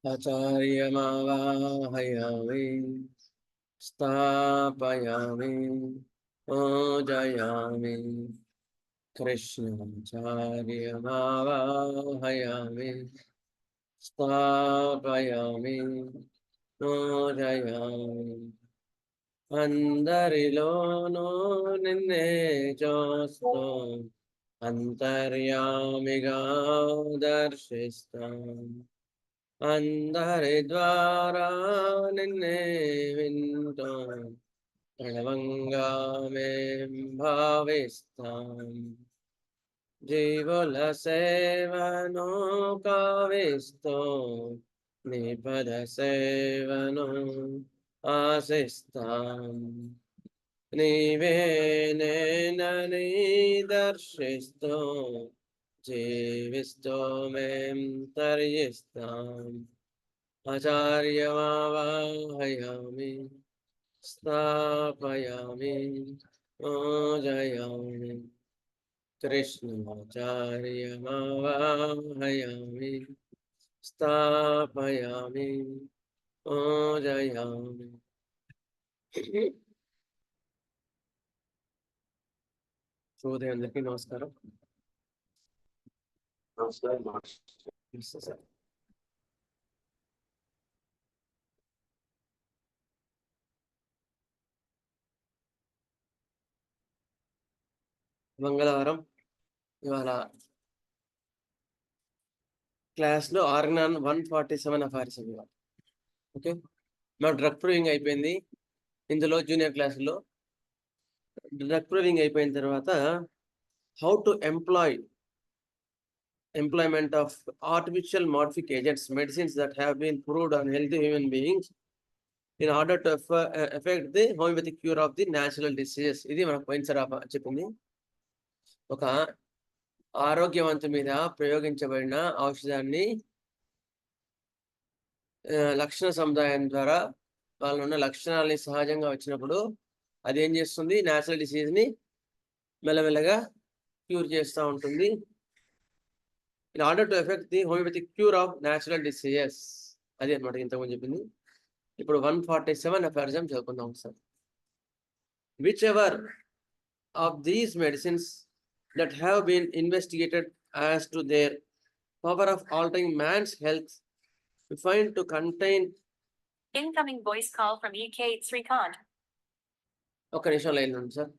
आचार्यमावाहयामि स्थापयामि पूजयामि कृष्णाचार्यमावाहयामि स्थापयामि पूजयामि అందరిలోనూ నిన్నే చూస్తూ అంతర్యామిగా దర్శిస్తాం అందరి ద్వారా నిన్నే వింటూ ప్రణవంగా మేం భావిస్తాం జీవుల సేవను కావిస్తూ నీ పద సేవను ఆశిస్తాం నీవే నేనని దర్శిస్తూ జీవిస్తూ మేం తరిస్తాం ఆచార్యమావాహయామి స్థాపయామి పూజయామి కృష్ణాచార్యమావాహయామి స్థాపయామి పూజయామి శుభోదయం అందరికీ నమస్కారం. మంగళవారం ఇవాళ క్లాస్లో ఆర్గనాన్ 147 అఫైర్స్ ఇవాళ. ఓకే, మా డ్రగ్ ప్రూవింగ్ అయిపోయింది. ఇందులో జూనియర్ క్లాసులో డ్రగ్ ప్రూవింగ్ అయిపోయిన తర్వాత how to employment of artificial modified agents, medicines that have been proved on healthy human beings in order to affect the homeopathic cure of the natural diseases. ఇది మనకు పోయినసారి చెప్పింది. ఒక ఆరోగ్యవంతు మీద ప్రయోగించబడిన ఔషధాన్ని లక్షణ సముదాయం ద్వారా వాళ్ళ ఉన్న లక్షణాలని సహజంగా వచ్చినప్పుడు అది ఏం చేస్తుంది, న్యాచురల్ డిసీజ్ని మెల్లమెల్లగా క్యూర్ చేస్తూ ఉంటుంది. in order to affect the homeopathic cure of natural diseases. అదే అన్నమాట ఇంతకుముందు చెప్పింది. ఇప్పుడు 147 అఫైర్జం చదువుకుందాం sir. Which ever of these medicines that have been investigated as to their power of altering man's health we find to contain incoming voice call from UK Srikanth. ఒక నిమిషం line ఉంది sir.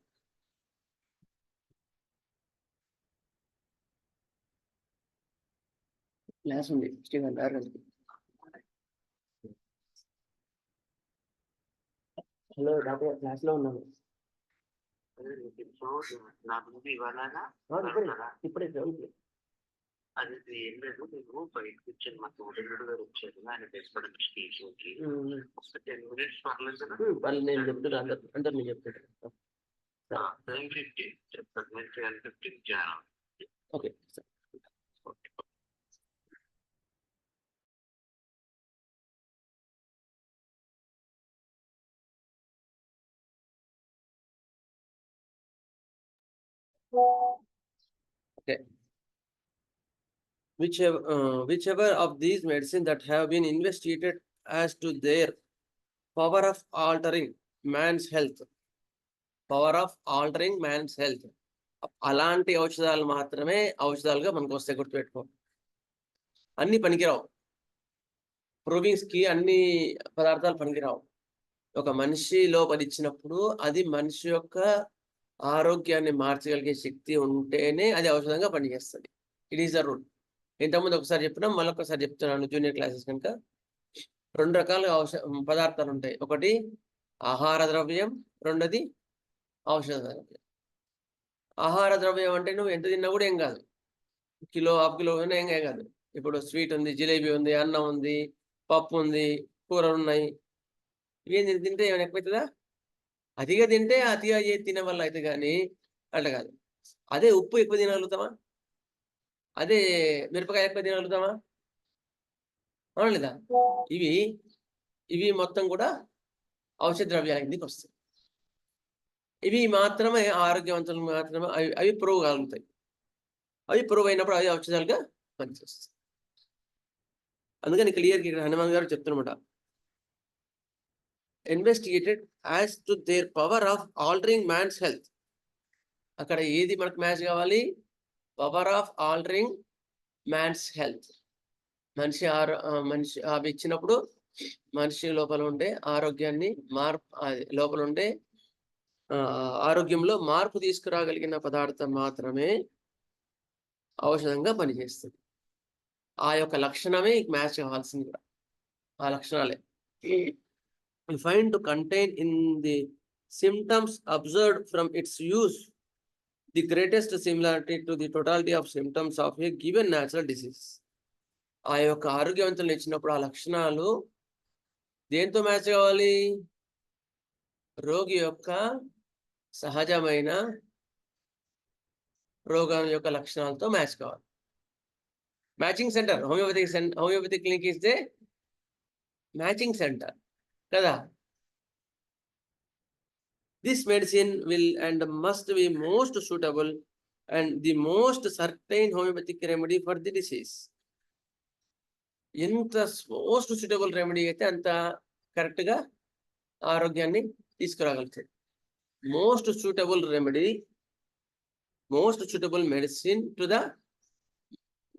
Class ఉంది Steven hello doctor, class లో ఉన్నాను. ఇప్పుడే అది ఏం లేదు, మీకు బయటకు వచ్చాను. మా తోటగారు గారు వచ్చారు, ఆయన తెచ్చుకోవడానికి స్టేషన్కి ఒక 10 minutes పర్లేదు. నేను చెప్తున్నాను, అందరు నేను చెప్తాను. 7:50 చెప్తాను, 12:15 join. Okay sir. Okay. Whichever of these medicines that have been investigated as to their power of altering man's health, అలాంటి ఔషధాలు మాత్రమే ఔషధాలుగా మనకు వస్తే గుర్తుపెట్టుకో. అన్ని పనికిరావు, ప్రూవింగ్స్ కి అన్ని పదార్థాలు పనికిరావు. ఒక మనిషి లోపలిచ్చినప్పుడు అది మనిషి యొక్క ఆరోగ్యాన్ని మార్చగలిగే శక్తి ఉంటేనే అది ఔషధంగా పనిచేస్తుంది. It is the rule. ఇంతకుముందు ఒకసారి చెప్పినాం, మళ్ళొకసారి చెప్తున్నాను. జూనియర్ క్లాసెస్ కనుక 2 రకాల పదార్థాలు ఉంటాయి. ఒకటి ఆహార ద్రవ్యం, రెండోది ఔషధ ద్రవ్యం. ఆహార ద్రవ్యం అంటే నువ్వు ఎంత తిన్నా కూడా ఏం కాదు, కిలో హాఫ్ కిలో ఏం కాదు. ఇప్పుడు స్వీట్ ఉంది, జిలేబీ ఉంది, అన్నం ఉంది, పప్పు ఉంది, కూరలు ఉన్నాయి. ఇవేం తింటే ఏమైనా ఎక్కువవుతుందా? అతిగా తింటే అతిగా తినే వల్ల అయితే కానీ అట్లా కాదు. అదే ఉప్పు ఎక్కువ తినగలుగుతామా? అదే మిరపకాయ ఎక్కువ తినగలుగుతామా? అవును లేదా? ఇవి మొత్తం కూడా ఔషధ ద్రవ్యాల కిందకి వస్తాయి. ఇవి మాత్రమే ఆరోగ్యవంతులు మాత్రమే అవి ప్రూవ్ కలుగుతాయి. అవి ప్రూవ్ అయినప్పుడు అవి ఔషధాలుగా పనిచేస్తాయి. అందుకని క్లియర్గా ఇక్కడ హనుమాన్ గారు చెప్తున్నమాట, investigated as to their power of altering man's health. అక్కడ ఏది మనకు మ్యాచ్ కావాలి? Power of altering man's health. మనిషి అవి ఇచ్చినప్పుడు మనిషి లోపల ఉండే ఆరోగ్యాన్ని లోపల ఉండే ఆరోగ్యంలో మార్పు తీసుకురాగలిగిన పదార్థం మాత్రమే ఔషధంగా పనిచేస్తుంది. ఆ యొక్క లక్షణమే మ్యాచ్ కావాల్సింది కూడా. ఆ లక్షణాలే find to contain in the symptoms observed from its use the greatest similarity to the totality of symptoms of a given natural disease. ఆ యొక్క ఆరోగ్యవంతులు ఇచ్చినప్పుడు ఆ లక్షణాలు దేంతో మ్యాచ్ కావాలి? రోగి యొక్క సహజమైన రోగం యొక్క లక్షణాలతో మ్యాచ్ కావాలి. Matching centre, homoeopathic clinic is they matching centre కదా. This medicine will and must be most suitable and the most certain homeopathic remedy for the disease. ఎంత మోస్ట్ సూటబుల్ రెమెడీ అయితే అంత కరెక్ట్ గా ఆరోగ్యాన్ని తీసుకురాగలుగుతుంది. Most suitable remedy, most suitable medicine to the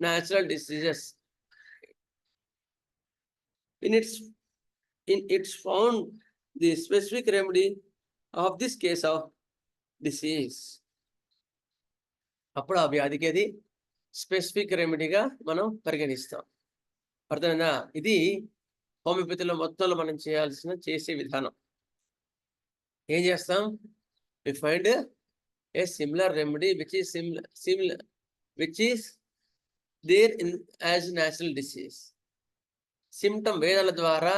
natural diseases. In its found the specific remedy of this case of disease. అప్పుడు ఆ వ్యాధికి అది స్పెసిఫిక్ రెమెడీగా మనం పరిగణిస్తాం. అర్థమైందా? ఇది హోమియోపతిలో మొత్తంలో మనం చేసే విధానం. ఏం చేస్తాం? We find a similar remedy which is there in as natural disease. Symptom వేదాల ద్వారా,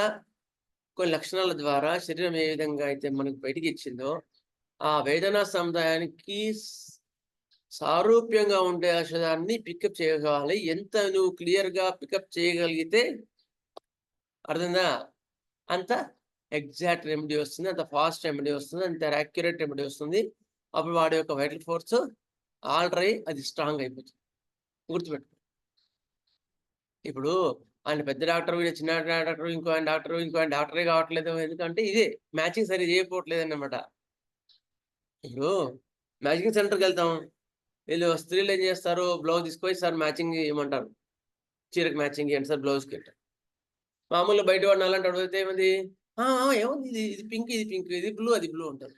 కొన్ని లక్షణాల ద్వారా శరీరం ఏ విధంగా అయితే మనకు బయటికి ఇచ్చిందో ఆ వేదనా సముదాయానికి సారూప్యంగా ఉండే ఔషధాన్ని పికప్ చేయగలగాలి. ఎంత నువ్వు క్లియర్ గా పికప్ చేయగలిగితే అర్థందా అంత ఎగ్జాక్ట్ రెమెడీ వస్తుంది, అంత ఫాస్ట్ రెమెడీ వస్తుంది, అంత యాక్యురేట్ రెమెడీ వస్తుంది. అప్పుడు వాడి యొక్క వైటల్ ఫోర్స్ ఆల్టర్ అయ్యి అది స్ట్రాంగ్ అయిపోతుంది. గుర్తుపెట్టుకో. ఇప్పుడు ఆయన పెద్ద డాక్టర్, చిన్న డాక్టర్, ఇంకో ఆయన డాక్టరే కావట్లేదు. ఎందుకంటే ఇదే మ్యాచింగ్ సరిగ్గా చేయకపోవట్లేదు అన్నమాట. ఇప్పుడు మ్యాచింగ్ సెంటర్కి వెళ్తాం, వీళ్ళు స్త్రీలు ఏం చేస్తారు? బ్లౌజ్ తీసుకొని సార్ మ్యాచింగ్ ఇవ్వమంటారు, చీరకు మ్యాచింగ్ ఇవ్వండి సార్ బ్లౌజ్కి అంటారు. మామూలుగా బయట వాడిని అలాంటి అడిగితే ఏముంది? ఏముంది, ఇది పింక్, ఇది పింక్, ఇది బ్లూ, అది బ్లూ అంటారు.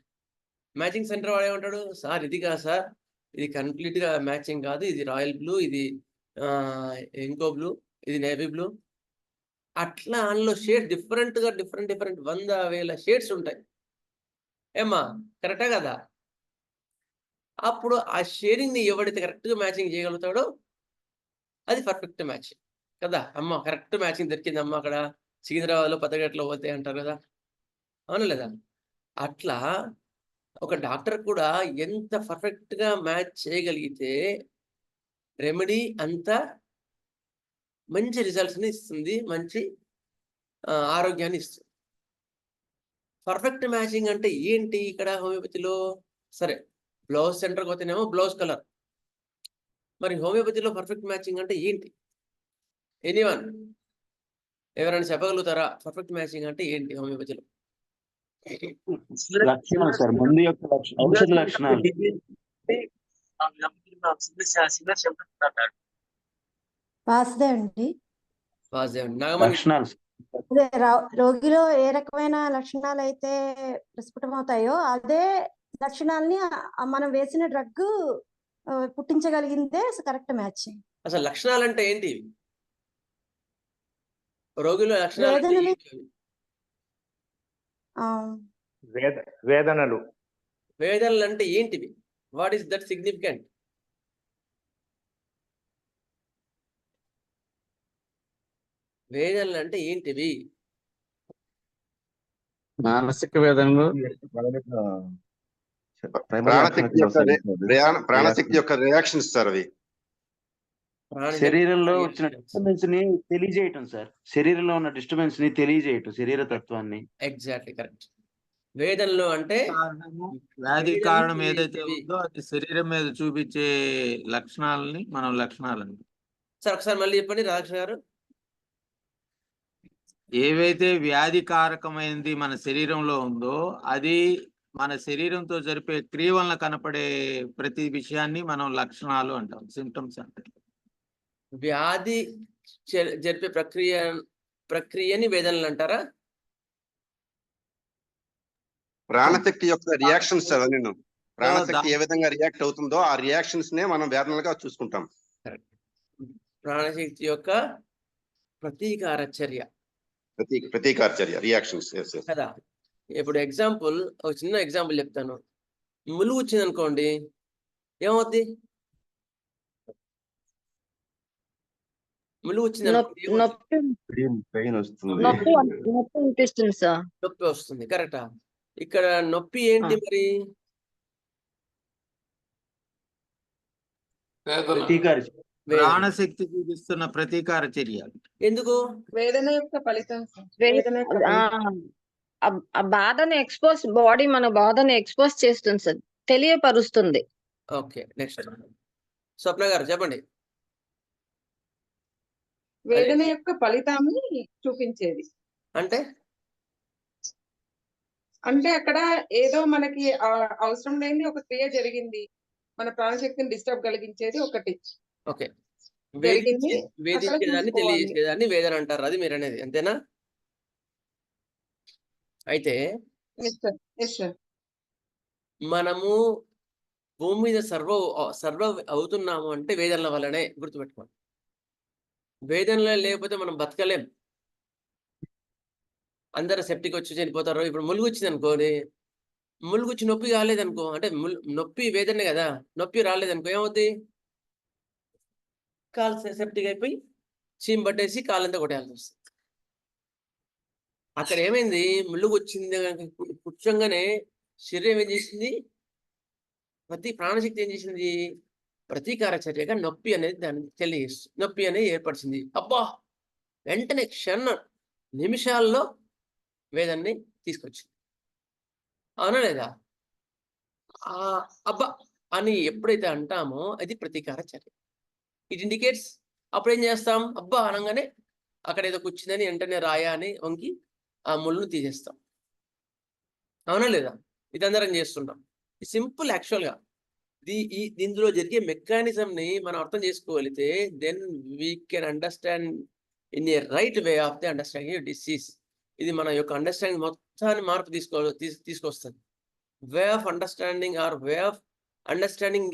మ్యాచింగ్ సెంటర్ వాడు ఏమంటాడు? సార్ ఇది కాదు సార్, ఇది కంప్లీట్గా మ్యాచింగ్ కాదు, ఇది రాయల్ బ్లూ, ఇది ఇంకో బ్లూ, ఇది నేవీ బ్లూ. అట్లా అందులో షేడ్ డిఫరెంట్ 100,000 షేడ్స్ ఉంటాయి. ఏమ్మా కరెక్టా కదా? అప్పుడు ఆ షేడింగ్ ని ఎవడైతే కరెక్ట్ గా మ్యాచింగ్ చేయగలుగుతాడో అది పర్ఫెక్ట్ మ్యాచింగ్ కదా. అమ్మ కరెక్ట్ మ్యాచింగ్ దొరికింది అమ్మ అక్కడ సికింద్రాబాద్లో పతగట్లో పోతే అంటారు కదా, అవును లేదా? అట్లా ఒక డాక్టర్ కూడా ఎంత పర్ఫెక్ట్ గా మ్యాచ్ చేయగలిగితే రెమెడీ అంత మంచి రిజల్ట్స్ ని ఇస్తుంది, మంచి ఆరోగ్యాన్ని ఇస్తుంది. పర్ఫెక్ట్ మ్యాచింగ్ అంటే ఏంటి ఇక్కడ హోమియోపతిలో? సరే, బ్లౌజ్ సెంటర్కి పోతేనేమో బ్లౌజ్ కలర్. మరి హోమియోపతిలో పర్ఫెక్ట్ మ్యాచింగ్ అంటే ఏంటి? ఎనీవన్ ఎవరైనా చెప్పగలుగుతారా? పర్ఫెక్ట్ మ్యాచింగ్ అంటే ఏంటి హోమియోపతిలో? లక్షణాలు సార్, మందు యొక్క ఔషధ లక్షణాలు. లక్షణాలు రోగిలో ఏ రకమైన లక్షణాలు అయితే ప్రస్ఫుటమవుతాయో అదే లక్షణాలని మనం వేసిన డ్రగ్ పుట్టించగలిగిందే కరెక్ట్ మ్యాచ్. అసలు లక్షణాలు అంటే ఏంటి? రోగిలో లక్షణాలు వేదనలు అంటే ఏంటివి? What is that significant? వేదనలు అంటే ఏంటివి? మానసిక వేదనలు, ప్రాణశక్తి యొక్క రియాక్షన్స్ సార్. అవి శరీరంలో వచ్చిన డిస్టర్బెన్స్ ని తెలియజేయటం సార్, శరీరంలో ఉన్న డిస్టర్బెన్స్ ని తెలియజేయటం, శరీర తత్వాన్ని. Exactly correct. వేదనలు అంటే వ్యాధి కారణం ఏదైతే ఉందో అది శరీరం మీద చూపించే లక్షణాలని మనం లక్షణాలని. సార్ ఒకసారి మళ్ళీ చెప్పండి రాధాకృష్ణ గారు. ఏవైతే వ్యాధికారకమైనది మన శరీరంలో ఉందో అది మన శరీరంతో జరిపే క్రియ వలన కనపడే ప్రతి విషయాన్ని మనం లక్షణాలు అంటాం, సిమ్టమ్స్ అంటాం. వ్యాధి జరిపే ప్రక్రియని వేదనలు అంటారా? ప్రాణశక్తి యొక్క రియాక్షన్స్ సార్ నేను ప్రాణశక్తి ఏ విధంగా రియాక్ట్ అవుతుందో ఆ రియాక్షన్స్ నే మనం వేదనలుగా చూసుకుంటాం. ప్రాణశక్తి యొక్క ప్రతీకార చర్య ప్రతీకార చర్య రియాక్షన్స్ కదా. ఇప్పుడు ఎగ్జాంపుల్, ఒక చిన్న ఎగ్జాంపుల్ చెప్తాను. ములుగు వచ్చింది అనుకోండి, ఏమవుద్ది? ములుగు వచ్చింది నొప్పి పెయిన్ వస్తుంది, నొప్పి నొప్పి అనిపిస్తుంది సార్. నొప్పి వస్తుంది, కరెక్టా? ఇక్కడ నొప్పి ఏంటి మరి? ప్రతీకార వేదన. ప్రాణశక్తి చూపిస్తున్న ప్రతీకార చర్య. ఎందుకు? వేదన యొక్క ఫలితం ఆ బాధని బాడీ మన బాధని ఎక్స్పోజ్ చేస్తుంది సార్, తెలియపరుస్తుంది. ఓకే, నెక్స్ట్ స్వప్న గారు చెప్పండి. వేదన యొక్క ఫలితాన్ని చూపించేది. అంటే అంటే అక్కడ ఏదో మనకి అవసరం లేని ఒక క్రియ జరిగింది, మన ప్రాణశక్తిని డిస్టర్బ్ కలిగించేది ఒకటి. ఓకే, జరిగింది, వేధించేదాన్ని తెలియజేసేదాన్ని వేదన అంటారు, అది మీరు అనేది, అంతేనా? అయితే మనము భూమి మీద సర్వ అవుతున్నాము అంటే వేదనల వల్లనే, గుర్తుపెట్టుకోండి. వేదనలు లేకపోతే మనం బతకలేం. అందరు సెప్టిక్ వచ్చి చనిపోతారు. ఇప్పుడు ములుగు వచ్చింది అనుకోని, ములుగు వచ్చి నొప్పి కాలేదనుకో, అంటే నొప్పి వేదనే కదా, నొప్పి రాలేదనుకో ఏమవుతుంది? కాలు సెప్టిక్ అయిపోయి చీమ్ పట్టేసి కాలంతా కొట్టేయాల్సి వస్తుంది. అక్కడ ఏమైంది? ములుగు వచ్చింది కూర్చోగానే శరీరం ఏం చేసింది? ప్రాణశక్తి ఏం చేసింది? ప్రతీకార చర్యగా నొప్పి అనేది దాన్ని తెలియజేస్తుంది, నొప్పి అనేది ఏర్పరిచింది. అబ్బా, వెంటనే నిమిషాల్లో వేదాన్ని తీసుకొచ్చింది, అవునా లేదా? అబ్బా అని ఎప్పుడైతే అంటామో అది ప్రతీకార చర్య. It indicates. అప్పుడు ఏం చేస్తాం? అబ్బా అనగానే అక్కడ ఏదో కూర్చుందని వెంటనే రాయా అని వంకి ఆ ముళ్ళను తీసేస్తాం, అవునా లేదా? ఇది అందరం చేస్తుంటాం. సింపుల్. యాక్చువల్గా ఇందులో జరిగే మెకానిజంని మనం అర్థం చేసుకోగలిగితే then we can understand in a right way of the understanding disease. ఇది మన యొక్క అండర్స్టాండింగ్ మొత్తాన్ని మార్పు తీసుకొస్తుంది. Way of understanding or way of understanding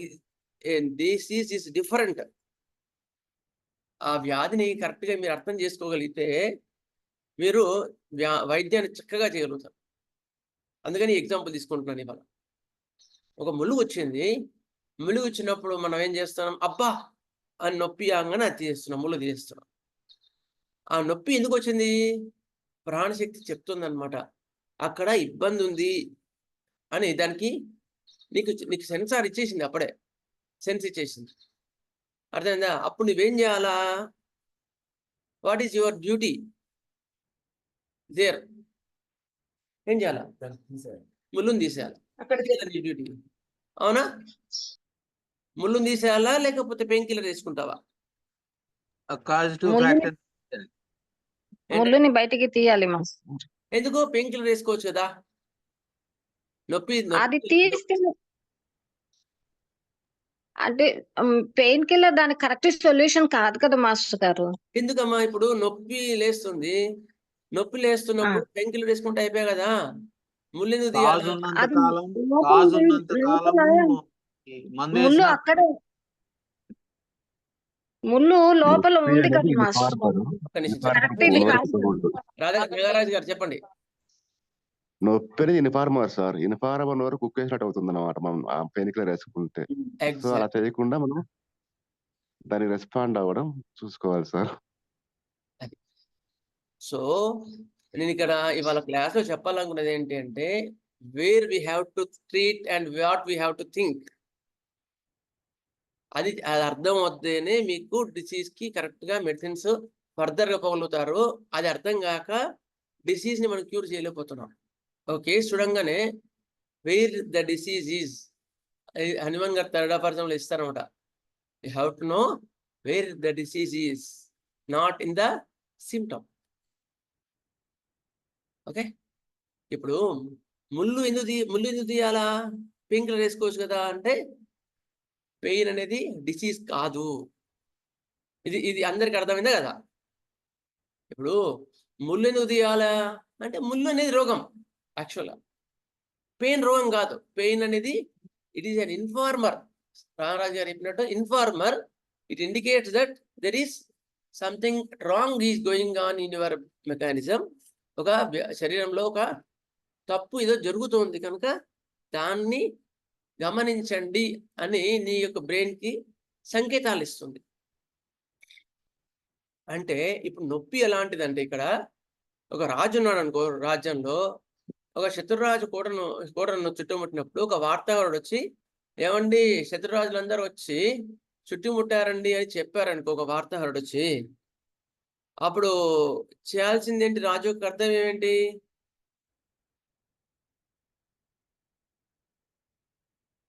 disease is different. ఆ వ్యాధిని కరెక్ట్గా మీరు అర్థం చేసుకోగలిగితే మీరు వైద్యాన్ని చక్కగా చేయగలుగుతారు. అందుకని ఎగ్జాంపుల్ తీసుకుంటున్నాను ఇవాళ. ఒక ములుగు వచ్చింది, ములుగు వచ్చినప్పుడు మనం ఏం చేస్తున్నాం? అబ్బా అని నొప్పి ఆగానే అది తీసేస్తున్నాం, ముళ్ళు తీసేస్తున్నాం. ఆ నొప్పి ఎందుకు వచ్చింది? ప్రాణశక్తి చెప్తుంది అనమాట, అక్కడ ఇబ్బంది ఉంది అని. దానికి నీకు సెన్సార్ ఇచ్చేసింది, అప్పుడే సెన్స్ ఇచ్చేసింది, అర్థమైందా? అప్పుడు నువ్వేం చేయాలా? What is your duty there? ఏం చేయాలా? ముళ్ళుని తీసేయాలి, అక్కడ నీ డ్యూటీ, అవునా? ముళ్ళుని తీసేయాలా లేకపోతే పెయిన్ కిల్లర్ వేసుకుంటావా? ముళ్ళుని బయటికి తీయాలి మాస్టర్. ఎందుకో పెయిన్ కిల్లర్ వేసుకోవచ్చు కదా. నొప్పి అది తీస్తే అంటే పెయిన్ కిల్లర్ దానికి కరెక్ట్ సొల్యూషన్ కాదు కదా మాస్టర్ గారు. ఎందుకమ్మా? ఇప్పుడు నొప్పి లేస్తుంది, నొప్పి లేస్తున్నప్పుడు పెయిన్ కిల్లర్ వేసుకుంటే అయిపోయా కదా. ముళ్ళు ఎందుకు తీయాలి? ముళ్ళు అక్కడే, ముళ్ళు లోపల ఉంది కదా మాస్టర్. నాగరాజు గారు చెప్పండి. నొప్పి అనేది ఇన్ఫార్మర్ సార్, ఇన్ఫార్మర్ వరకు కుక్ వేసినట్టు అవుతుంది అన్నమాట మనం ఆ పెయిన్ కిల్లర్ వేసుకుంటే. సో అలా చేయకుండా మనం దాన్ని రెస్పాండ్ అవ్వడం చూసుకోవాలి సార్. సో నేను ఇక్కడ ఇవాళ క్లాస్ లో చెప్పాలనుకున్నది ఏంటి అంటే, where we have to treat and what we have to think. అది అర్థం అవుతేనే మీకు డిసీజ్ కి కరెక్ట్ గా మెడిసిన్స్ ఫర్దర్ గా పోగలుగుతారు. అది అర్థం కాక డిసీజ్ ని మనం క్యూర్ చేయలేకపోతున్నాం. ఒక కేసు చూడంగానే wear the disease is, Hanuman గారు థర్డ్ పర్సన్ లో ఇస్తారనమాట. You have to know where the disease is, not in the symptom. Okay. ఇప్పుడు ముళ్ళు ఎందుకు తీయాలా? పెయిన్ కిల్లర్ వేసుకోవచ్చు కదా అంటే పెయిన్ అనేది డిసీజ్ కాదు. ఇది అందరికి అర్థమైందా కదా? ఇప్పుడు ముళ్ళు ఎందుకు తీయాలా అంటే ముళ్ళు అనేది రోగం. యాక్చువల్గా పెయిన్ రోగం కాదు. పెయిన్ అనేది it is an informer. Ramaraju గారు చెప్పినట్టు informer. It indicates that there is something wrong is going on in your mechanism. ఒక శరీరంలో ఒక తప్పు ఏదో జరుగుతోంది కనుక దాన్ని గమనించండి అని నీ యొక్క బ్రెయిన్కి సంకేతాలు ఇస్తుంది. అంటే ఇప్పుడు నొప్పి ఎలాంటిదంటే ఇక్కడ ఒక రాజు ఉన్నాడు అనుకో, రాజ్యంలో ఒక శత్రురాజు కోటను చుట్టుముట్టినప్పుడు ఒక వార్తాహరుడు వచ్చి ఏమండి శత్రురాజులందరూ వచ్చి చుట్టుముట్టారండి అని చెప్పారనుకో ఒక వార్తాహరుడు వచ్చి, అప్పుడు చేయాల్సింది ఏంటి? రాజు యొక్క కర్తవ్యం ఏంటి?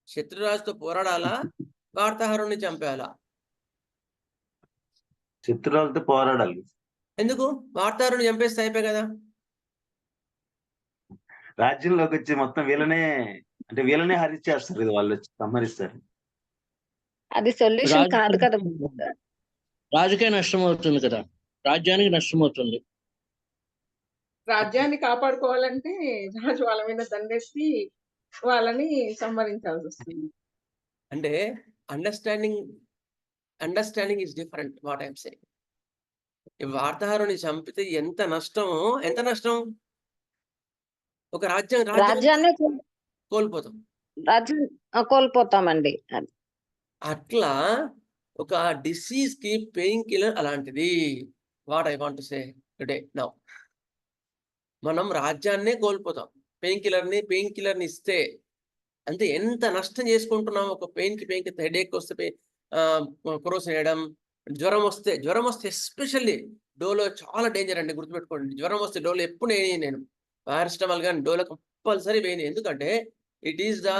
శత్రురాజుతో పోరాడాలా, వార్తాహరుడిని చంపేయాలా? శత్రువులతో పోరాడాలి. ఎందుకు? వార్తాహరుడిని చంపేస్తే అయిపోయి కదా. రాజ్యంలోకి వచ్చి మొత్తం వీళ్ళనే హరించేస్తారు. ఇది వాళ్ళు వచ్చి సంహరిస్తారు. అది సొల్యూషన్ కాదు కదా. రాజుకే నష్టం అవుతుంది కదా, రాజ్యానికి నష్టం అవుతుంది. రాజ్యాన్ని కాపాడుకోవాలంటే రాజు వాళ్ళ మీద దండెత్తి వాళ్ళని సంహరించాల్సి వస్తుంది. అంటే understanding is different. What I'm saying. వార్తాహరుని చంపితే ఎంత నష్టం? ఒక రాజ్యాన్ని కోల్పోతాం. కోల్పోతామండి. అట్లా ఒక డిసీజ్ కి పెయిన్ కిల్లర్ అలాంటిది. What I want to say today now, మనం రాజ్యాన్నే కోల్పోతాం. పెయిన్ కిల్లర్ని ఇస్తే అంటే ఎంత నష్టం చేసుకుంటున్నాం. ఒక పెయిన్ కి హెడేక్ వస్తే క్రోస్ వేయడం, జ్వరం వస్తే ఎస్పెషల్లీ డోలో చాలా డేంజర్ అండి, గుర్తుపెట్టుకోండి. జ్వరం వస్తే డోలో ఎప్పుడు నేను పారాసిటమాల్ కానీ డోలో కంపల్సరీ వేయను. ఎందుకంటే it is the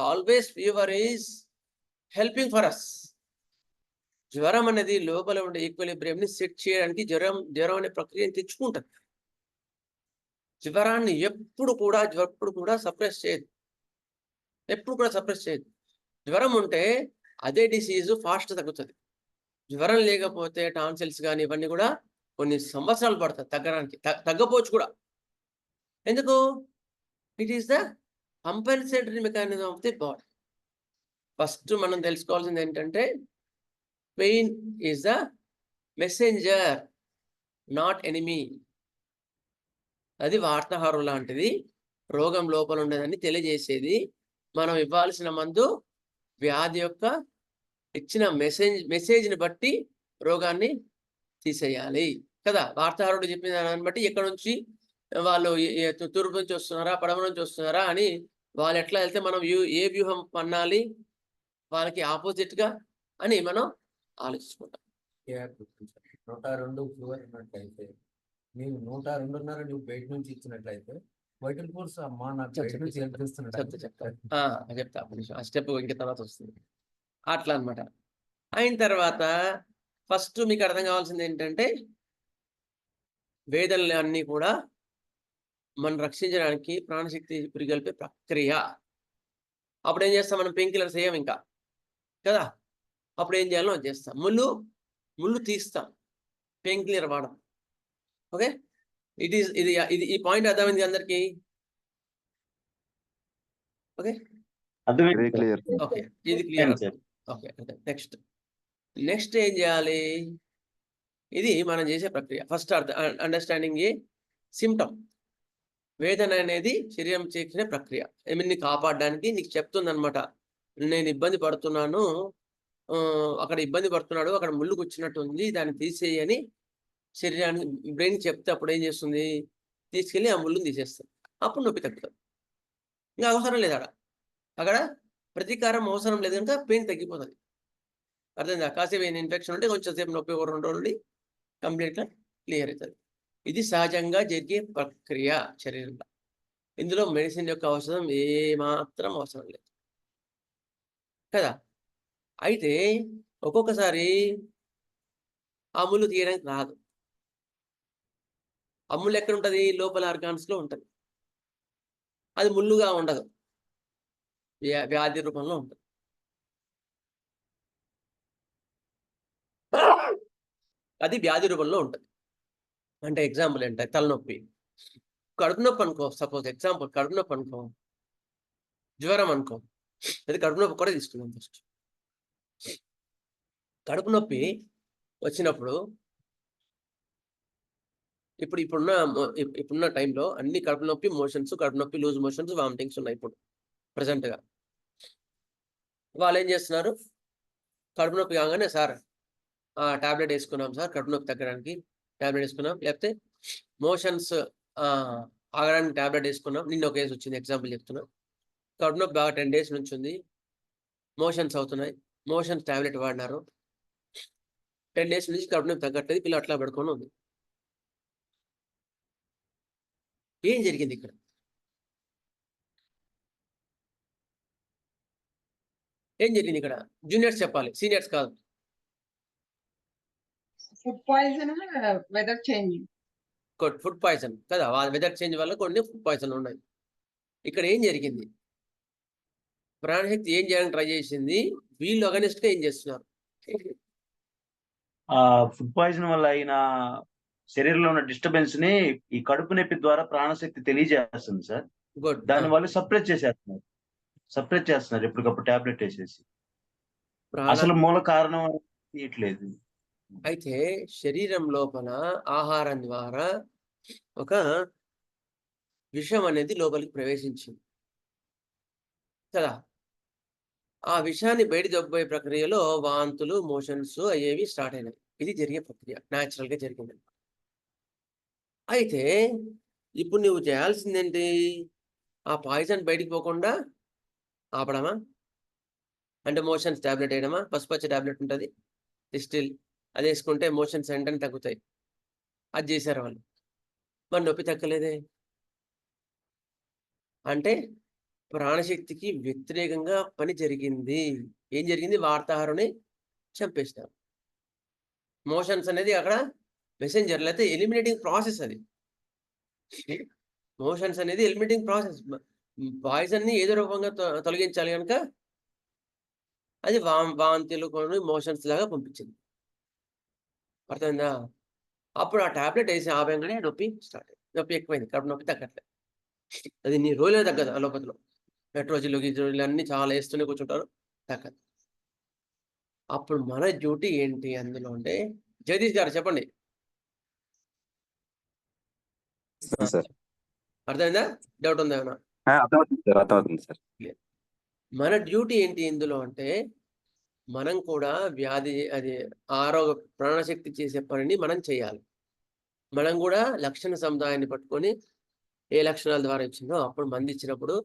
always fever is helping for us. జ్వరం అనేది లోపల ఉండే ఈక్విలిబ్రియంని సెట్ చేయడానికి జ్వరం అనే ప్రక్రియను తెచ్చుకుంటుంది. జ్వరాన్ని ఎప్పుడు కూడా సప్రెస్ చేయదు. జ్వరం ఉంటే అదే డిసీజ్ ఫాస్ట్ తగ్గుతుంది. జ్వరం లేకపోతే టాన్సిల్స్ కానీ ఇవన్నీ కూడా కొన్ని సంవత్సరాలు పడతాయి తగ్గడానికి, తగ్గపోవచ్చు కూడా. ఎందుకు? It is the compensatory mechanism of the body. First మనం తెలుసుకోవాల్సింది ఏంటంటే pain is the messenger, not enemy. అది వార్తాహరు లాంటిది. రోగం లోపల ఉండేదని తెలియజేసేది. మనం ఇవ్వాల్సిన మందు వ్యాధి యొక్క ఇచ్చిన మెసేజ్ని బట్టి రోగాన్ని తీసేయాలి కదా. వార్తాహరుడు చెప్పిన దాన్ని బట్టి ఎక్కడ నుంచి వాళ్ళు తూర్పు నుంచి వస్తున్నారా, పడమ నుంచి వస్తున్నారా అని వాళ్ళు ఎట్లా వెళ్తే మనం ఏ వ్యూహం పన్నాలి వాళ్ళకి ఆపోజిట్ గా అని మనం ఆలోచించుకుంటాం. 102 ఫీవర్ ఉన్నట్లయితే నీవు 102.5 నువ్వు బయట నుంచి ఇచ్చినట్లయితే వైటల్ ఫోర్స్ అమ్మా నాకు బయట నుంచి హెల్ప్ చేస్తున్నాడు. చెప్తా ఆ స్టెప్ ఇంక తర్వాత వస్తుంది. అట్లా అనమాట. అయిన తర్వాత ఫస్ట్ మీకు అర్థం కావాల్సింది ఏంటంటే వేదనలు అన్నీ కూడా మనం రక్షించడానికి ప్రాణశక్తి పురిగల్పే ప్రక్రియ. అప్పుడు ఏం చేస్తాం? మనం పెయిన్ కిల్లర్స్ వేయం ఇంకా కదా. అప్పుడు ఏం చేయాలో చేస్తాం. ముళ్ళు తీస్తాం, పెయిన్ కిల్లర్ వాడడం. ఓకే, ఇది ఈ పాయింట్ అర్థమైంది అందరికి? ఓకే, ఓకే, ఇది క్లియర్. ఓకే, నెక్స్ట్ ఏం చేయాలి? ఇది మనం చేసే ప్రక్రియ. ఫస్ట్ అండర్స్టాండింగ్ ఏ సిమ్టమ్. వేదన అనేది శరీరం చేసిన ప్రక్రియ. ఏమిని కాపాడడానికి నీకు చెప్తుంది అనమాట. నేను ఇబ్బంది పడుతున్నాను, అక్కడ ఇబ్బంది పడుతున్నాడు, అక్కడ ముళ్ళు కూర్చున్నట్టు ఉంది, దాన్ని తీసేయి అని శరీరానికి బ్రెయిన్ చెప్తే అప్పుడు ఏం చేస్తుంది? తీసుకెళ్ళి ఆ ముళ్ళుని తీసేస్తుంది. అప్పుడు నొప్పి తగ్గుతుంది. ఇంకా అవసరం లేదు అక్కడ ప్రతీకారం అవసరం లేదు కనుక పెయిన్ తగ్గిపోతుంది. అర్థమైందా? కాసేపు ఇన్ఫెక్షన్ ఉంటే కొంచెం సేపు నొప్పి 2 రోజులు కంప్లీట్గా క్లియర్ అవుతుంది. ఇది సహజంగా జరిగే ప్రక్రియ శరీరంలో. ఇందులో మెడిసిన్ యొక్క అవసరం ఏమాత్రం అవసరం లేదు కదా. అయితే ఒక్కొక్కసారి ఆ ముళ్ళు తీయడానికి రాదు. ఆ ముళ్ళు ఎక్కడ ఉంటుంది? లోపల ఆర్గాన్స్ లో ఉంటుంది. అది ముళ్ళుగా ఉండదు, వ్యాధి రూపంలో ఉంటుంది. అది వ్యాధి రూపంలో ఉంటుంది. అంటే ఎగ్జాంపుల్ ఏంటంటే తలనొప్పి, కడుపు నొప్పి అనుకో, సపోజ్ ఎగ్జాంపుల్ కడుపు నొప్పి అనుకో, జ్వరం అనుకో, అది కడుపు నొప్పి కూడా తీసుకున్నాం ఫస్ట్. కడుపు నొప్పి వచ్చినప్పుడు ఇప్పుడున్న టైంలో అన్ని కడుపు నొప్పి, మోషన్స్, కడుపు నొప్పి, లూజ్ మోషన్స్, వామిటింగ్స్ ఉన్నాయి ఇప్పుడు ప్రజెంట్గా. వాళ్ళు ఏం చేస్తున్నారు? కడుపు నొప్పి కాగానే సార్ టాబ్లెట్ వేసుకున్నాం సార్ కడుపు నొప్పి తగ్గడానికి టాబ్లెట్ వేసుకున్నాం, లేకపోతే మోషన్స్ ఆగడానికి టాబ్లెట్ వేసుకున్నాం. నిన్న ఒక కేసు వచ్చింది, ఎగ్జాంపుల్ చెప్తున్నా. కడుపు నొప్పి బాగా 10 days నుంచి ఉంది, మోషన్స్ అవుతున్నాయి, మోషన్స్ టాబ్లెట్ వాడినారు, 10 days నుంచి కడుపు నొప్పి తగ్గట్లేదు, పిల్ల అట్లా పడుకొని ఉంది. ఏం జరిగింది ఇక్కడ? ఏం జరిగింది ఇక్కడ? జూనియర్స్ చెప్పాలి, సీనియర్స్ కాదు. Food poison, weather change. Food poison కదా, వెదర్ చేంజ్ వల్ల కొన్ని ఫుడ్ పాయిజన్ ఉన్నాయి. ఇక్కడ ఏం జరిగింది? ప్రాణశక్తి ఏం చేయాలని ట్రై చేసింది, వీళ్ళు అగనిస్ట్ గా ఏం చేస్తున్నారు? ఫుడ్ పాయిజన్ వల్ల అయిన శరీరంలో ఉన్న డిస్టర్బెన్స్ ని ఈ కడుపు నొప్పి ద్వారా ప్రాణశక్తి తెలియజేస్తుంది సార్. గుడ్. దాని వల్ల సపరేట్ చేస్తున్నారు ఎప్పటికప్పుడు టాబ్లెట్ వేసేసి. అసలు మూల కారణం తీయట్లేదు. అయితే శరీరం లోపల ఆహారం ద్వారా ఒక విషం అనేది లోపలికి ప్రవేశించింది కదా. ఆ విషయాన్ని బయట దొబ్బోయే ప్రక్రియలో వాంతులు, మోషన్స్ అయ్యేవి స్టార్ట్ అయినాయి. ఇది జరిగే ప్రక్రియ, న్యాచురల్ గా జరిగింది. అయితే ఇప్పుడు నువ్వు చేయాల్సిందేంటి? ఆ పాయిజన్ బయటికి పోకుండా ఆపడమా? అంటే మోషన్స్ టాబ్లెట్ వేయడమా? పసుపచ్చ టాబ్లెట్ ఉంటుంది స్టిల్, అది వేసుకుంటే మోషన్స్ వెంటనే తగ్గుతాయి. అది చేశారు వాళ్ళు, మరి నొప్పి తగ్గలేదే. అంటే ప్రాణశక్తికి వ్యతిరేకంగా పని జరిగింది. ఏం జరిగింది? వార్తాహారుని చంపేసినారు. మోషన్స్ అనేది అక్కడ మెసెంజర్, లేకపోతే ఎలిమినేటింగ్ ప్రాసెస్. అది మోషన్స్ అనేది ఎలిమినేటింగ్ ప్రాసెస్. పాయిజన్ ని ఏదో రూపంగా తొలగించాలి కనుక అది వాంతులు కొన్ని మోషన్స్ లాగా పంపించింది. అర్థమైందా? అప్పుడు ఆ టాబ్లెట్ వేసి ఆపంగానే నొప్పి స్టార్ట్ అయింది. నొప్పి ఎక్కువైంది, కడుపు నొప్పి తగ్గట్లేదు. అది నీ రోజులే తగ్గదు. ఆ లోపల మెట్రోజిలు గిజోజిలు అన్ని చాలా వేస్తూనే కూర్చుంటారు, తగ్గదు. అప్పుడు మన డ్యూటీ ఏంటి అందులో అంటే, జగదీష్ గారు చెప్పండి. అర్థమైందా? డౌట్ ఉందా ఏమైనా? అర్థమవుతుంది సార్. మన డ్యూటీ ఏంటి ఇందులో అంటే, మనం కూడా అది ఆరోగ్య ప్రాణశక్తి చేసే పనిని మనం చేయాలి. మనం కూడా లక్షణ సముదాయాన్ని పట్టుకొని ఏ లక్షణాల ద్వారా ఇచ్చిందో అప్పుడు మంది ఇచ్చినప్పుడు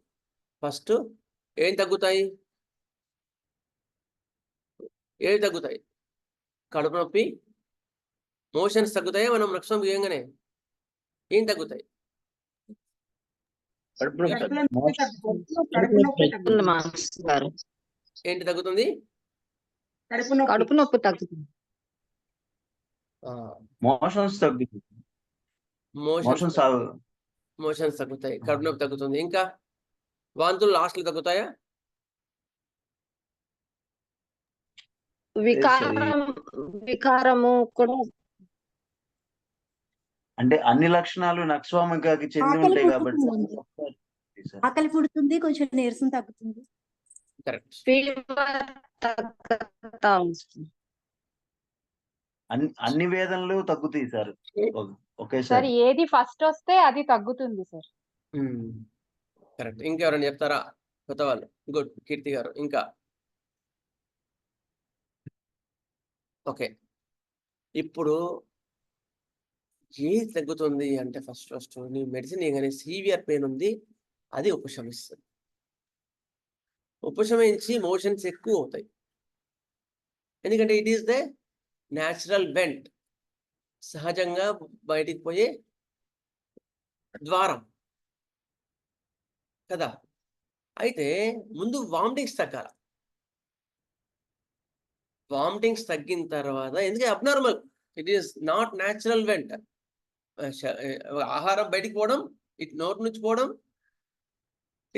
ఫస్ట్ ఏం తగ్గుతాయి? ఏవి తగ్గుతాయి? కడుపు నొప్పి, మోషన్స్ తగ్గుతాయా? మనం రక్షణ బియ్యంగానే ఏం తగ్గుతాయి? ఏంటి తగ్గుతుంది? కడుపు నొప్పి తగ్గుతుంది. మోషన్స్ తగ్గుతుంది. మోషన్స్ తగ్గుతాయి, కడుపు నొప్పి తగ్గుతుంది. ఇంకా వాంతులు లాస్ట్లు తగ్గుతాయా? వికారము కూడా. అంటే అన్ని లక్షణాలు నక్స్వామికకి చెంది ఉంటాయి కాబట్టి ఆకలి పుడుతుంది, కొంచెం నీరసం తగ్గుతుంది. కరెక్ట్. అన్ని వేదనలు తగ్గుతాయి సార్ ఒకేసారి. సార్ ఏది ఫస్ట్ వస్తే అది తగ్గుతుంది సార్. కరెక్ట్. ఇంకెవరైనా చెప్తారా కొత్త వాళ్ళు? గుడ్, కీర్తి గారు. ఇంకా ఓకే. ఇప్పుడు ఏది తగ్గుతుంది అంటే ఫస్ట్ నీ మెడిసిన్ ఏగానే సీవియర్ పెయిన్ ఉంది, అది ఉపశమిస్తుంది. ఉపశమించి మోషన్స్ ఎక్కువ అవుతాయి. ఎందుకంటే it is the natural vent, సహజంగా బయటికి పోయే ద్వారం కదా. అయితే ముందు వామిటింగ్స్ తగ్గాల. వామిటింగ్స్ తగ్గిన తర్వాత, ఎందుకంటే abnormal, it is not natural vent. ఆహారం బయటికి పోవడం, ఇటు నోటి నుంచి పోవడం,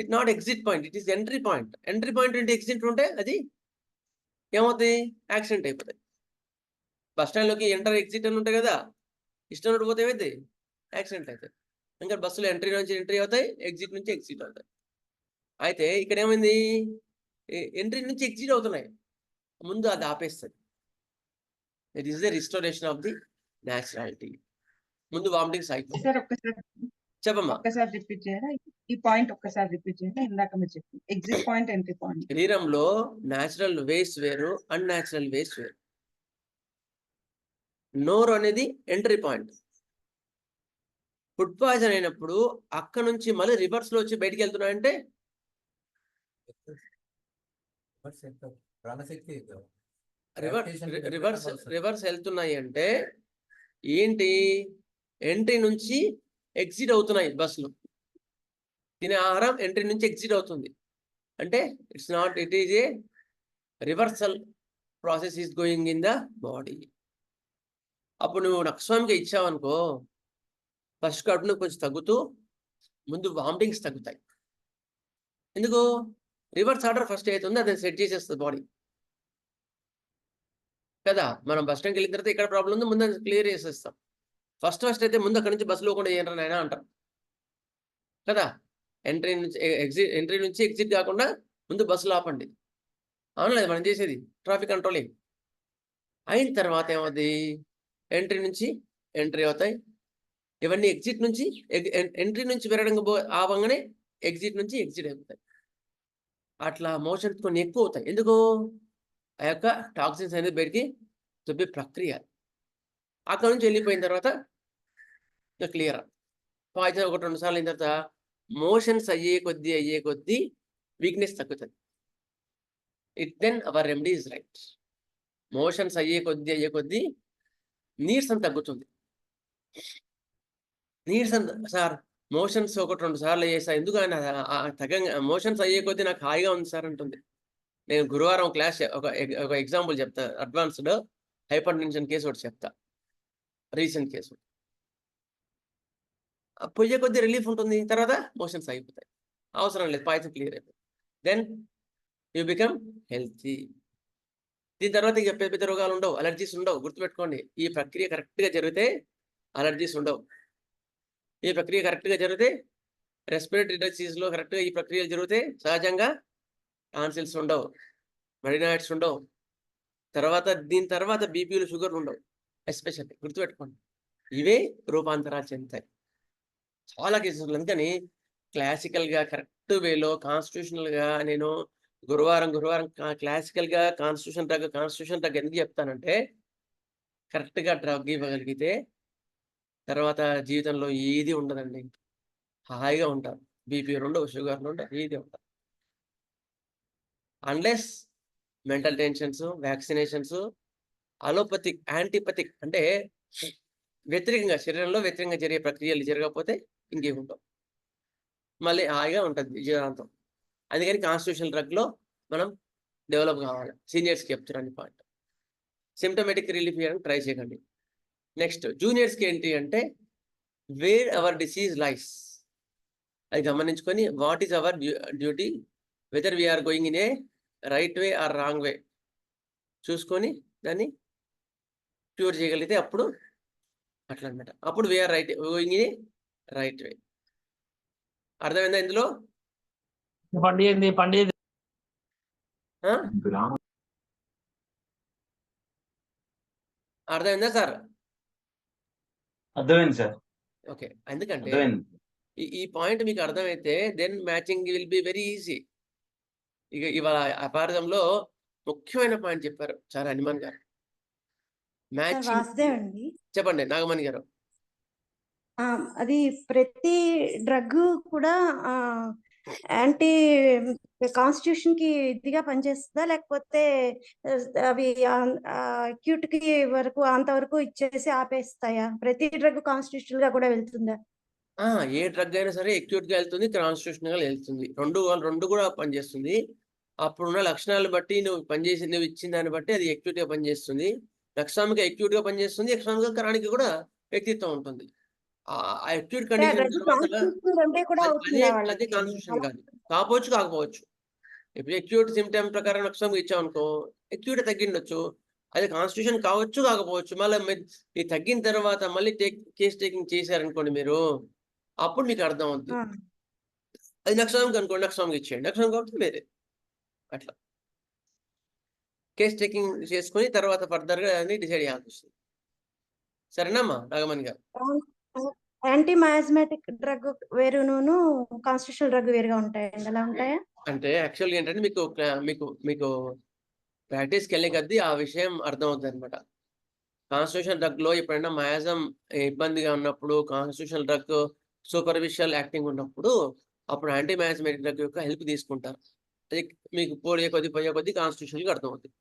it not exit point, it is entry point. Entry point అంటే ఎగ్జిట్ ఉంటే అది ఏమవుతాయి? యాక్సిడెంట్ అయిపోతాయి. బస్ స్టాండ్లోకి ఎంటర్ ఎగ్జిట్ అని ఉంటాయి కదా, ఇష్టం ఉన్నట్టు పోతే ఏమైంది? యాక్సిడెంట్ అవుతాయి. ఇంకా బస్సులు ఎంట్రీ నుంచి ఎంట్రీ అవుతాయి, ఎగ్జిట్ నుంచి ఎగ్జిట్ అవుతాయి. అయితే ఇక్కడ ఏమైంది? ఎంట్రీ నుంచి ఎగ్జిట్ అవుతున్నాయి, ముందు అది ఆపేస్తుంది. It is the restoration of the naturality. ముందు వామిటింగ్స్ అయిపోతుంది. సార్ ఒక్కసారి చెప్పమ్మా. ఒక్కసారి రిపీట్ చేయరా? ఈ పాయింట్ ఒక్కసారి రిపీట్ చేయరా? ఇందాక మీరు చెప్పి ఎగ్జిట్ పాయింట్, ఎంట్రీ పాయింట్. శరీరంలో న్యాచురల్ వేస్ట్ వేరు, అన్యాచురల్ వేస్ట్ వేరు. నోరు అనేది ఎంట్రీ పాయింట్. ఫుడ్ పాయిజన్ అయినప్పుడు అక్కడ నుంచి మళ్ళీ రివర్స్ లో వచ్చి బయటికి వెళ్తున్నాయంటే ప్రాణశక్తి రివర్స్ వెళ్తున్నాయి అంటే ఏంటి? ఎంట్రీ నుంచి ఎగ్జిట్ అవుతున్నాయి బస్సులు. తినే ఆహారం ఎంట్రీ నుంచి ఎగ్జిట్ అవుతుంది అంటే it's not, it is a reversal process is going in the body. అప్పుడు నువ్వు నక్స్వామిగా ఇచ్చావనుకో, ఫస్ట్ కడుపును కొంచెం తగ్గుతూ ముందు వామిటింగ్స్ తగ్గుతాయి. ఎందుకు? రివర్స్ ఆర్డర్ ఫస్ట్ అవుతుంది, అది సెట్ చేసేస్తుంది బాడీ కదా. మనం బస్ స్టాండ్కి వెళ్ళిన తర్వాత ఇక్కడ ప్రాబ్లం ఉంది, ముందు క్లియర్ చేసేస్తాం. ఫస్ట్ అయితే ముందు అక్కడి నుంచి బస్సులో కూడా ఏంటని అయినా అంటారు కదా. ఎంట్రీ నుంచి ఎగ్జిట్ కాకుండా ముందు బస్సులో ఆపండి. అవును లేదు మనం చేసేది ట్రాఫిక్ కంట్రోలింగ్. అయిన తర్వాత ఏమవుతుంది? ఎంట్రీ నుంచి ఎంట్రీ అవుతాయి, ఇవన్నీ ఎగ్జిట్ నుంచి ఎంట్రీ నుంచి పెరగడం ఆవంగానే ఎగ్జిట్ నుంచి ఎగ్జిట్ అయిపోతాయి. అట్లా మోషన్స్ కొన్ని ఎక్కువ అవుతాయి. ఎందుకు? ఆ యొక్క టాక్సిన్స్ అనేది బయటికి చెప్పే ప్రక్రియ. అక్కడ నుంచి వెళ్ళిపోయిన తర్వాత క్లియర్. పాయిజన్ 1-2 సార్లు అయిన తర్వాత మోషన్స్ అయ్యే కొద్దీ వీక్నెస్ తగ్గుతుంది. It then our remedy is right. Motions అయ్యే కొద్దీ నీరసం తగ్గుతుంది. నీరసం సార్ మోషన్స్ 1-2 సార్లు అయ్యే సార్, ఎందుకు ఆయన తగ్గంగా మోషన్స్ అయ్యే కొద్దీ నాకు హాయిగా ఉంది సార్ అంటుంది. నేను గురువారం క్లాస్ ఒక ఎగ్జాంపుల్ చెప్తా. అడ్వాన్స్డ్ హైపర్ టెన్షన్ కేసు ఒకటి చెప్తా, రీసెంట్ కేసు. పొయ్యే కొద్దీ రిలీఫ్ ఉంటుంది, తర్వాత మోషన్స్ అయిపోతాయి, అవసరం లేదు, పాయిజన్ క్లియర్ అయిపోతుంది. Then you become healthy. దీని తర్వాత ఇక పెద్ద రోగాలు ఉండవు, అలర్జీస్ ఉండవు. గుర్తుపెట్టుకోండి, ఈ ప్రక్రియ కరెక్ట్గా జరిగితే అలర్జీస్ ఉండవు. ఈ ప్రక్రియ కరెక్ట్గా జరిగితే రెస్పిరేటరీ డిసీజ్లో కరెక్ట్గా ఈ ప్రక్రియలు జరిగితే సహజంగా టాన్సిల్స్ ఉండవు, మెడినాయిడ్స్ ఉండవు. దీని తర్వాత బీపీలు, షుగర్లు ఉండవు. ఎస్పెషల్లీ గుర్తుపెట్టుకోండి, ఇవే రూపాంతరాలు చెందుతాయి చాలా కేసులు. అందుకని క్లాసికల్గా కరెక్ట్ వేలో కాన్స్టిట్యూషనల్గా నేను గురువారం క్లాసికల్గా కాన్స్టిట్యూషన్ డ్రగ్ ఎందుకు చెప్తానంటే, కరెక్ట్గా డ్రగ్ ఇవ్వగలిగితే తర్వాత జీవితంలో ఏది ఉండదండి, హాయిగా ఉంటారు. బీపీలు ఉండవు, షుగర్లు ఉండవు, ఏది ఉండదు. Unless mental tensions, vaccinations, allopathic, antipathic అంటే వ్యతిరేకంగా శరీరంలో వ్యతిరేకంగా జరిగే ప్రక్రియలు జరగకపోతే ఇంకేముంటాం, మళ్ళీ హాయిగా ఉంటుంది జీవనాంతం. అందుకని కాన్స్టిట్యూషన్ డ్రగ్లో మనం డెవలప్ కావాలి. సీనియర్స్కి చెప్తున్నాను పాయింట్. సిమ్టమేటిక్ రిలీఫ్ చేయడానికి ట్రై చేయకండి. నెక్స్ట్ జూనియర్స్కి ఏంటి అంటే, వేర్ అవర్ డిసీజ్ లైస్, అది గమనించుకొని what is our duty, whether we're going in a right way or wrong way చూసుకొని దాన్ని క్యూర్ చేయగలిగితే అప్పుడు అట్లా అనమాట. అప్పుడు we're right going in a right way. అర్థమైందా ఇందులో? అర్థమైందా సార్? అర్థమైంది సార్. ఓకే, ఎందుకంటే అర్థమైంది. ఈ పాయింట్ మీకు అర్థమైతే then matching will be very easy. ఇక ఇవాళ అపార్థంలో ముఖ్యమైన పాయింట్ చెప్పారు చాలా హనుమాన్ గారు. మ్యాచింగ్. వాసుదేవ్ అండి, చెప్పండి నాగమణి గారు. అది ప్రతి డ్రగ్ కూడా యాంటీ కాన్స్టిట్యూషన్ కి ఇదిగా పనిచేస్తుందా, లేకపోతే అవి అక్యూట్ కి వరకు అంతవరకు ఇచ్చేసి ఆపేస్తాయా? ప్రతి డ్రగ్ కాన్స్టిట్యూషనల్ గా కూడా వెళ్తుందా? ఏ డ్రగ్ అయినా సరే acute గా వెళ్తుంది, కాన్స్టిట్యూషనల్ గా వెళ్తుంది. రెండు కూడా పనిచేస్తుంది. అప్పుడున్న లక్షణాలు బట్టి నువ్వు ఇచ్చిన దాన్ని బట్టి అది acute గా పనిచేస్తుంది. లక్షణానికి acute గా పనిచేస్తుంది, ఎక్స్ట్రామిక్ క్రానిక్ కూడా వ్యక్తిత్వం ఉంటుంది. అక్యూట్ కండిషన్ అంటే కూడా అవుతుందా అదే వాళ్ళకి? కాన్స్టిట్యూషన్ కాదు, కాకపోవచ్చు. ఇప్పుడు అక్యూట్ సిమ్టమ్ ప్రకారం నక్షత్రం ఇచ్చామనుకో అక్యూట్ తగ్గిండొచ్చు, అది కాన్స్టిట్యూషన్ కాకపోవచ్చు. మళ్ళీ ఇది తగ్గిన తర్వాత మళ్ళీ కేస్ టేకింగ్ చేశారనుకోండి మీరు, అప్పుడు మీకు అర్థం అవుతుంది. అది నక్షత్రం అనుకోండి, నక్షత్రం ఇచ్చేయండి, నక్షత్రం కాబట్టి వేరే అట్లా కేస్ టేకింగ్ చేసుకుని తర్వాత ఫర్దర్గా అని డిసైడ్ చేయాల్సి వస్తుంది. సరేనమ్మా నాగమణి గారు? యాంటీ మయాస్మాటిక్ డ్రగ్ వేరును కాన్స్టిట్యూషనల్ డ్రగ్ వేరుగా ఉంటాయండి, ఎలా ఉంటాయా? అంటే యాక్చువల్గా ఏంటంటే మీకు ప్రాక్టీస్కి వెళ్ళే కొద్దీ ఆ విషయం అర్థమవుతుంది అనమాట. కాన్స్టిట్యూషన్ డ్రగ్ లో ఎప్పుడైనా మయాజం ఇబ్బందిగా ఉన్నప్పుడు, కాన్స్టిట్యూషనల్ డ్రగ్ సూపర్ఫిషియల్ యాక్టింగ్ ఉన్నప్పుడు, అప్పుడు యాంటీ మయాస్మాటిక్ డ్రగ్ యొక్క హెల్ప్ తీసుకుంటారు. అది మీకు పోయే కొద్ది కాన్స్టిట్యూషన్కి అర్థమవుతుంది,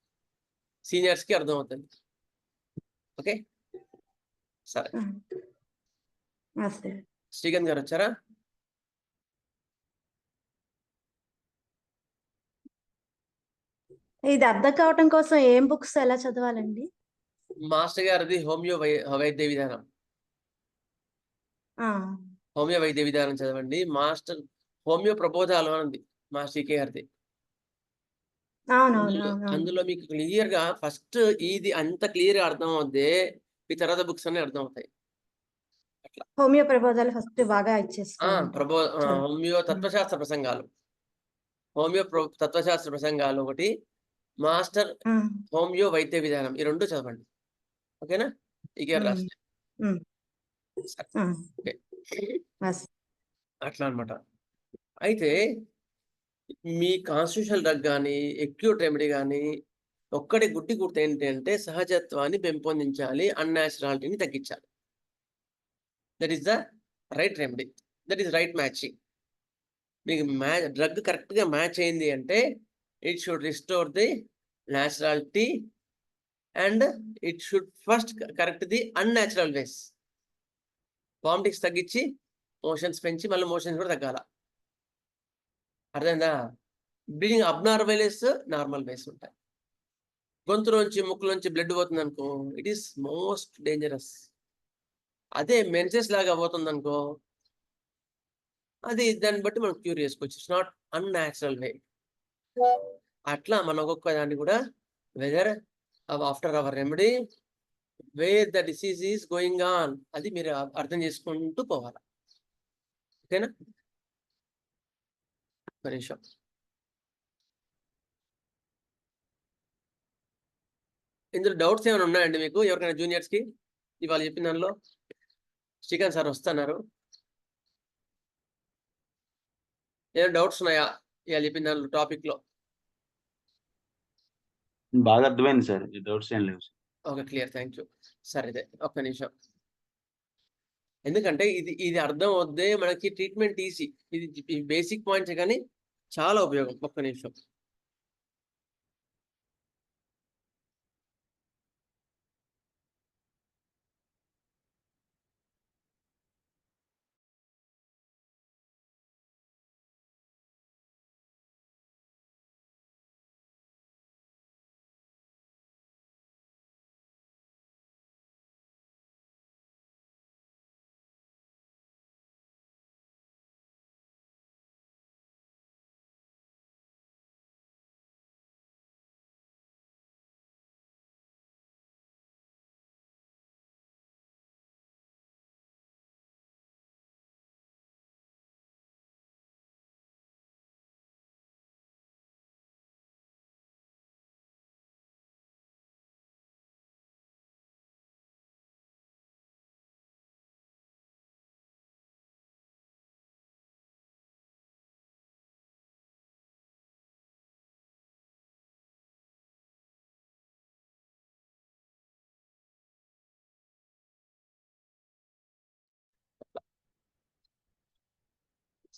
సీనియర్స్కి అర్థమవుతుంది. ఓకే సరే. శ్రీకాంత్ గారు వచ్చారా? ఇది అర్థం కావటం కోసం ఏం బుక్స్ ఎలా చదవాలండి? మాస్టర్ గారిది హోమియో వైద్య విధానం, హోమియో వైద్య విధానం చదవండి. మాస్టర్ హోమియో ప్రబోధాలు ఉంది మాస్టర్ ఈకే గారిది. అందులో మీకు క్లియర్ గా ఫస్ట్ ఇది అంత క్లియర్ గా అర్థం అవుద్ది, ఈ తర్వాత బుక్స్ అన్ని అర్థం అవుతాయి. అట్లా హోమియో ప్రబోధాలు ఫస్ట్ బాగా ఇచ్చేసుకోవాలి. హోమియో తత్వశాస్త్ర ప్రసంగాలు, హోమియో తత్వశాస్త్ర ప్రసంగాలు ఒకటి, మాస్టర్ హోమియో వైద్య విధానం, ఈ రెండు చదవండి. ఓకేనా? ఈకే రాష్ట్ర అట్లా అనమాట. అయితే మీ కాన్స్టిట్యూషనల్ డ్రగ్ కానీ అక్యూట్ రెమెడీ కానీ ఒక్కటి గుడ్డి గుర్తు ఏంటి అంటే సహజత్వాన్ని పెంపొందించాలి, అన్యాచురాలిటీని తగ్గించాలి. That is the right remedy, that is right matching. మీకు డ్రగ్ కరెక్ట్గా మ్యాచ్ అయింది అంటే it should restore the naturality and it should first correct the unnatural ways. Vomitings తగ్గించి మోషన్స్ పెంచి మళ్ళీ మోషన్స్ కూడా తగ్గాల. అర్థమైందా? బ్లీడింగ్ అబ్నార్మల్ నార్మల్ వేస్ ఉంటాయి. గొంతులోంచి ముక్కులోంచి బ్లడ్ పోతుంది అనుకో, ఇట్ ఈస్ మోస్ట్ డేంజరస్. అదే మెన్సెస్ లాగా పోతుంది అనుకో, అది దాన్ని బట్టి మనం క్యూర్ చేసుకోవచ్చు. It's not unnatural way. అట్లా మన ఒక్కొక్క దాన్ని కూడా whether after our remedy where the disease is going on, అది మీరు అర్థం చేసుకుంటూ పోవాలి. ఓకేనా? నిమిషం. ఇందులో డౌట్స్ ఏమైనా ఉన్నాయండి మీకు? ఎవరికైనా జూనియర్స్కి ఇవాళ చెప్పిన దానిలో? శ్రీకాంత్ సార్ వస్తున్నారు. ఏమైనా డౌట్స్ ఉన్నాయా ఇవాళ చెప్పిన దానిలో టాపిక్ లో? బాగా అర్థమైంది సార్, డౌట్స్ ఏం లేవు. Okay, clear, thank you. సరే, ఇదే ఒక్క నిమిషం. ఎందుకంటే ఇది అర్థం అవుద్దే మనకి ట్రీట్మెంట్ ఈజీ. ఇది బేసిక్ పాయింట్స్ కానీ చాలా ఉపయోగం. ఒక్క నిమిషం.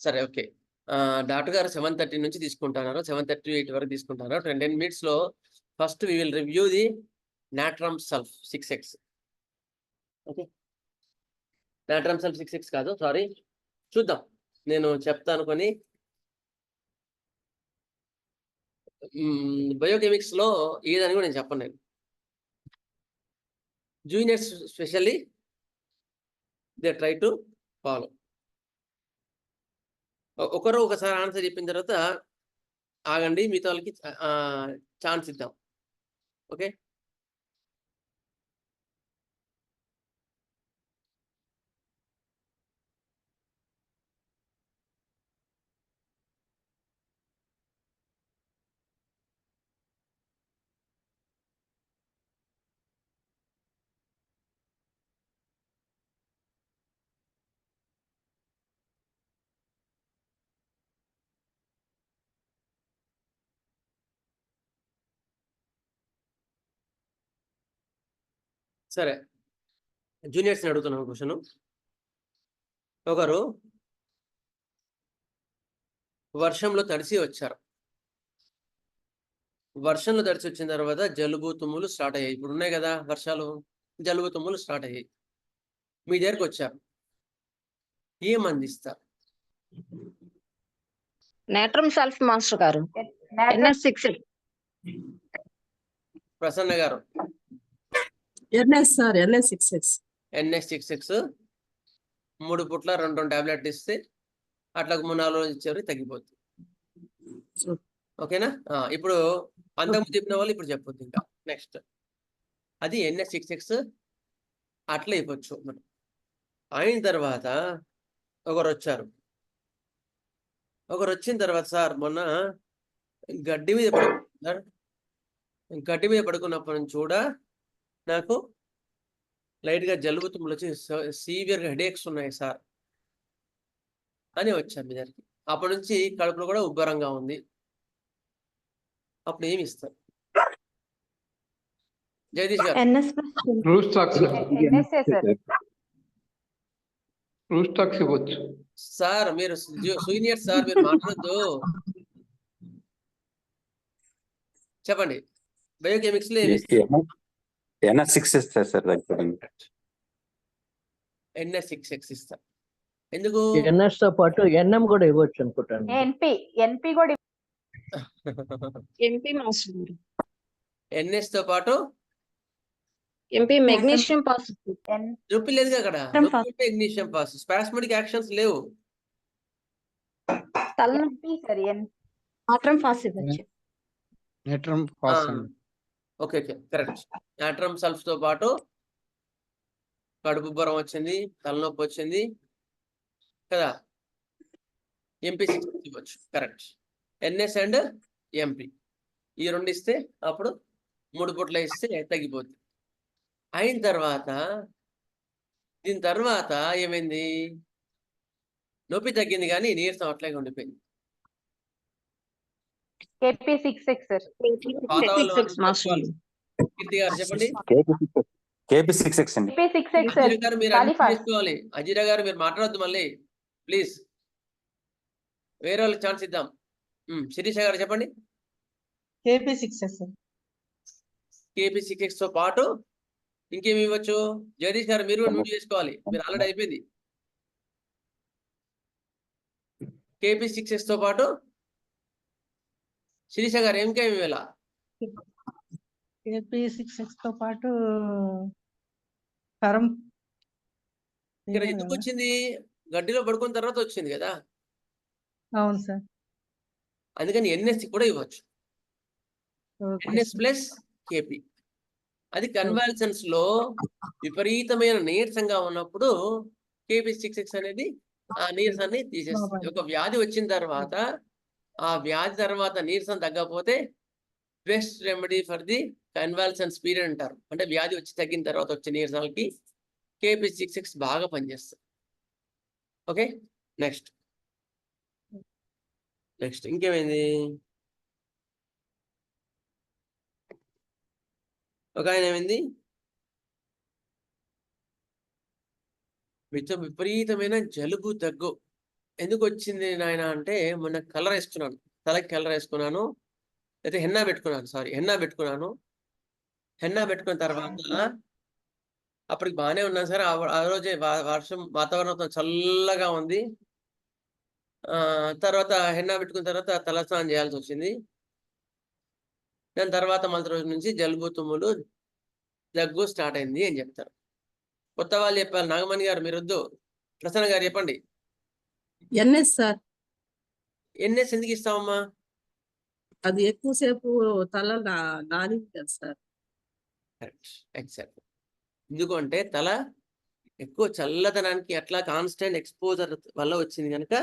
సరే, ఓకే. డాక్టర్ గారు 7:30 నుంచి తీసుకుంటున్నారు, 7:30 to 8 వరకు తీసుకుంటున్నారు. 10 minutes లో first we will review the natrum sulph 6x. Okay, natrum sulph 6x కాదు, సారీ, చూద్దాం. నేను చెప్తాను కొని. బయోకెమిక్స్ లో ఏదని కూడా నేను చెప్పను. నేను juniors specially they try to follow. ఒకరు ఒకసారి ఆన్సర్ చెప్పిన తర్వాత ఆగండి, మిగతా వాళ్ళకి ఛాన్స్ ఇద్దాం. ఓకే, సరే. జూనియర్స్ని అడుగుతున్నాను క్వశ్చన్. ఒకరు వర్షంలో తడిసి వచ్చారు. వర్షంలో తడిసి వచ్చిన తర్వాత జలుబు తుమ్ములు స్టార్ట్ అయ్యాయి. ఇప్పుడు ఉన్నాయి కదా వర్షాలు, జలుబు తుమ్ములు స్టార్ట్ అయ్యాయి. మీ దగ్గరకు వచ్చారు, ఏం అందిస్తారు? నేట్రమ్ సల్ఫ్ మాస్టర్ గారు. NS6. ప్రసన్న గారు. NS6. NS6 3 పూట్ల 2 టాబ్లెట్ ఇస్తే అట్లా 3-4 రోజులు ఇచ్చేవారు, తగ్గిపోతుంది. ఓకేనా? ఇప్పుడు అంతకుముందు చెప్పిన వాళ్ళు ఇప్పుడు చెప్పొద్దు ఇంకా. నెక్స్ట్ అది NS6 అట్లా ఇవ్వచ్చు మనం. అయిన తర్వాత ఒకరు వచ్చారు. ఒకరు వచ్చిన తర్వాత, సార్ మొన్న గడ్డి మీద పడుకున్నారు, గడ్డి మీద పడుకున్నప్పటి నుంచి కూడా నాకు లైట్గా జలుబు తుమ్ములు వచ్చి సీవియర్గా హెడేక్స్ ఉన్నాయి సార్ అని వచ్చాను మీ దగ్గరికి. అప్పటి నుంచి కడుపులో కూడా ఉబ్బరంగా ఉంది. అప్పుడు ఏమి ఇస్తారు జగదీష్ గారు? ఇవ్వచ్చు సార్ మీరు సీనియర్ సార్, మీరు మాట్లాడద్దు. చెప్పండి, బయోకెమిక్స్ లో ఏమి ఇస్తారు? NS6 ఇస్తారు సార్. NS6 ఇస్తారు. ఎందుకు? NS తో పాటు NM కూడా ఇవ్వచ్చు అనుకుంటాను. NP కూడా MP మాస్టర్ గారు. NS తో పాటు MP మెగ్నీషియం పాసిటివ్. నొప్పి లేదు అక్కడ, మెగ్నీషియం పాస్, స్పాస్మోడిక్ యాక్షన్స్ లేవు. తలనొప్పి నాట్రమ్ ఫాస్ ఇవ్వచ్చు. Okay, correct. నాట్రమ్ సల్ఫ్ తో పాటు కడుపు ఉబ్బరం వచ్చింది, తలనొప్పి వచ్చింది కదా, MP6 ఇవ్వచ్చు. కరెక్ట్. NS అండ్ MP ఈ 2 ఇస్తే అప్పుడు 3 పూట్ల ఇస్తే తగ్గిపోతుంది. అయిన తర్వాత దీని తర్వాత ఏమైంది? నొప్పి తగ్గింది కానీ నీరసం అట్లాగే ఉండిపోయింది. KP66 sir. కీర్తి గారు చెప్పండి. KP66 అండి. అజీరా గారు మీరు చేసుకోవాలి. అజీరా గారు మీరు మాట్లాడద్దు మళ్ళీ ప్లీజ్, వేరే వాళ్ళకి ఛాన్స్ ఇద్దాం. శిరీష గారు చెప్పండి. KP66 తో పాటు ఇంకేమి ఇవ్వచ్చు? జగదీష్ గారు మీరు నోట్ చేసుకోవాలి, మీరు ఆల్రెడీ అయిపోయింది. KP66 తో పాటు శిరీష గారు ఇంకేమి ఇవ్వాలా? KP66 తో పాటు ఇక్కడ ఎందుకు వచ్చింది? గడ్డిలో పడుకున్న తర్వాత వచ్చింది కదా. అవును సార్. అందుకని NS కూడా ఇవ్వచ్చు. NS plus KP. అది కన్వాల్సన్స్ లో విపరీతమైన నీరసంగా ఉన్నప్పుడు KP66 అనేది ఆ నీరసాన్ని తీసేస్తుంది. ఒక వ్యాధి వచ్చిన తర్వాత ఆ వ్యాధి తర్వాత నీరసం తగ్గకపోతే best remedy for the convalescence period అంటారు. అంటే వ్యాధి వచ్చి తగ్గిన తర్వాత వచ్చే నీరసాలకి KP66 బాగా పనిచేస్తుంది. ఓకే, నెక్స్ట్ ఇంకేమైంది? ఒక ఆయన ఏమైంది, విపరీతమైన జలుబు దగ్గు ఎందుకు వచ్చింది నాయన అంటే, మొన్న కలర్ వేసుకున్నాను, తలకి కలర్ వేసుకున్నాను, అయితే హెన్నా పెట్టుకున్నాను. హెన్నా పెట్టుకున్న తర్వాత అప్పటికి బాగానే ఉన్నాను సార్. ఆ రోజే వర్షం వాతావరణం చల్లగా ఉంది. తర్వాత హెన్నా పెట్టుకున్న తర్వాత తలస్నానం చేయాల్సి వచ్చింది. దాని తర్వాత మళ్ళీ రోజు నుంచి జలుబు తుమ్ములు దగ్గు స్టార్ట్ అయింది అని చెప్తారు. కొత్త వాళ్ళు చెప్పాలి. నాగమణి గారు మీరు వద్దు. ప్రసన్న గారు చెప్పండి. NS sir. ఎన్ఎస్ ఎందుకు ఇస్తామమ్మా? అది ఎక్కువసేపు తల నానింది కదా సార్. Correct, exact. ఎందుకంటే తల ఎక్కువ చల్లదనానికి అట్లా కాన్స్టెంట్ ఎక్స్పోజర్ వల్ల వచ్చింది కనుక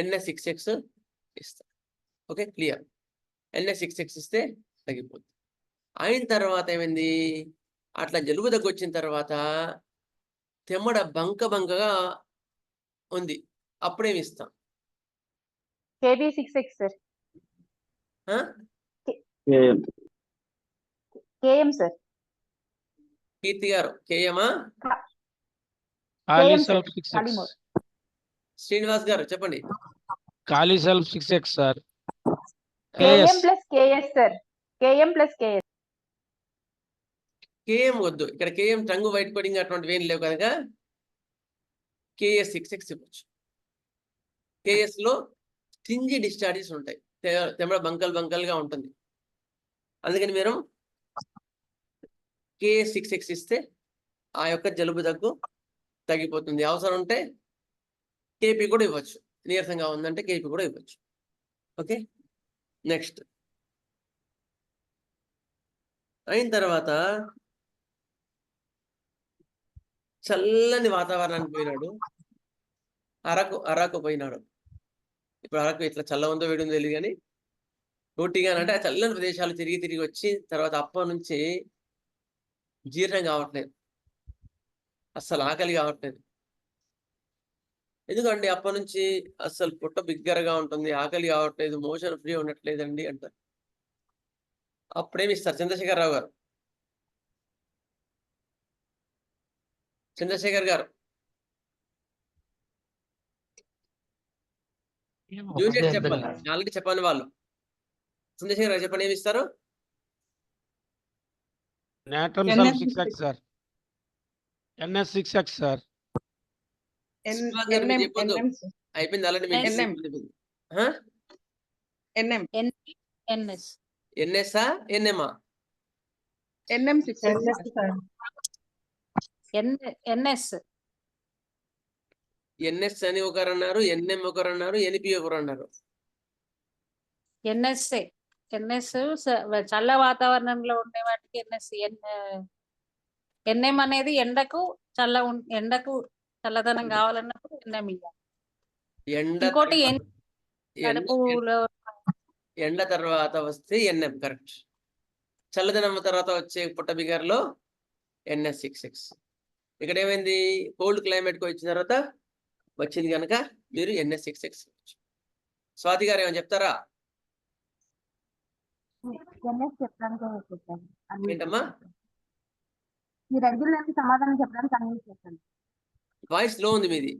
NS6X ఇస్తా. Okay, clear. NS6X ఇస్తే తగ్గిపోతుంది. అయిన తర్వాత ఏమైంది, అట్లా జలుబు దగ్గు వచ్చిన తర్వాత తెమ్మడ బంకగా ఉంది, అప్పుడేమి ఇస్తాం? KB6X sir. ఆ? KM sir. కీర్తి గారు కేయమా? KM sir. కాలిమోర్. శ్రీనివాస్ గారు చెప్పండి. కాలిసెల్ఫ్ 6X sir. KM plus KS sir. KM plus KS. KM వద్దు, ఇక్కడ కేఎం టంగు వైట్ కోడింగ్ అటువంటివి ఏం లేవు కనుక KS6X ఇవ్వచ్చు. KS లో స్టింజీ డిశ్చార్జెస్ ఉంటాయి, తెమ్మడ బంకల్గా ఉంటుంది. అందుకని మీరు KS6X ఇస్తే ఆ యొక్క జలుబు దగ్గు తగ్గిపోతుంది. అవసరం ఉంటే KP కూడా ఇవ్వచ్చు, నీరసంగా ఉందంటే KP కూడా ఇవ్వచ్చు. ఓకే, నెక్స్ట్ అయిన తర్వాత చల్లని వాతావరణానికి పోయినాడు. అరకు పోయినాడు. ఇప్పుడు అరకు ఇట్లా చల్ల ఉందో వేడి ఉందో తెలియదు కానీ పూర్తిగా అంటే ఆ చల్లని ప్రదేశాలు తిరిగి వచ్చి తర్వాత అప్పటి నుంచి జీర్ణం కావట్లేదు, అస్సలు ఆకలి కావట్లేదు. ఎందుకంటే అప్పటి నుంచి అస్సలు పుట్ట బిగ్గరగా ఉంటుంది, ఆకలి కావట్లేదు, మోషన్ ఫ్రీ ఉండట్లేదండి అంటారు. అప్పుడేమి ఇస్తారు? చంద్రశేఖరరావు గారు, చంద్రశేఖర్ గారు జూనియర్ చెప్పాలి, ఆల్రెడీ చెప్పని వాళ్ళు. చంద్రశేఖర్ గారు చెప్పండి, ఏమి ఇస్తారు? నాట్రమ్సెల్ఫ్ 6X సార్. NS6X sir. అయిపోయింది ఆల్రెడీ. NS NMA? NS అని ఒకరు అన్నారు, NM ఒకరు అన్నారు, NP ఒకరు అన్నారు. NS చల్ల వాతావరణంలో ఉండే వాటికి NM అనేది ఎండకు చల్లదనం కావాలన్నప్పుడు NM ఇవ్వాలి. ఇంకోటి ఎండ తర్వాత వస్తే NM కరెక్ట్. చల్లదనం తర్వాత వచ్చే పుట్ట బిగర్లో NS6X. ఇక్కడ ఏమైంది, కోల్డ్ క్లైమేట్కి వచ్చిన తర్వాత వచ్చింది కనుక మీరు NS6X. స్వాతి గారు ఏమైనా చెప్తారా? ఏంటమ్మా? సమాధానం చెప్పడానికి అన్ని చేస్తాను. వాయిస్ లో ఉంది మీది.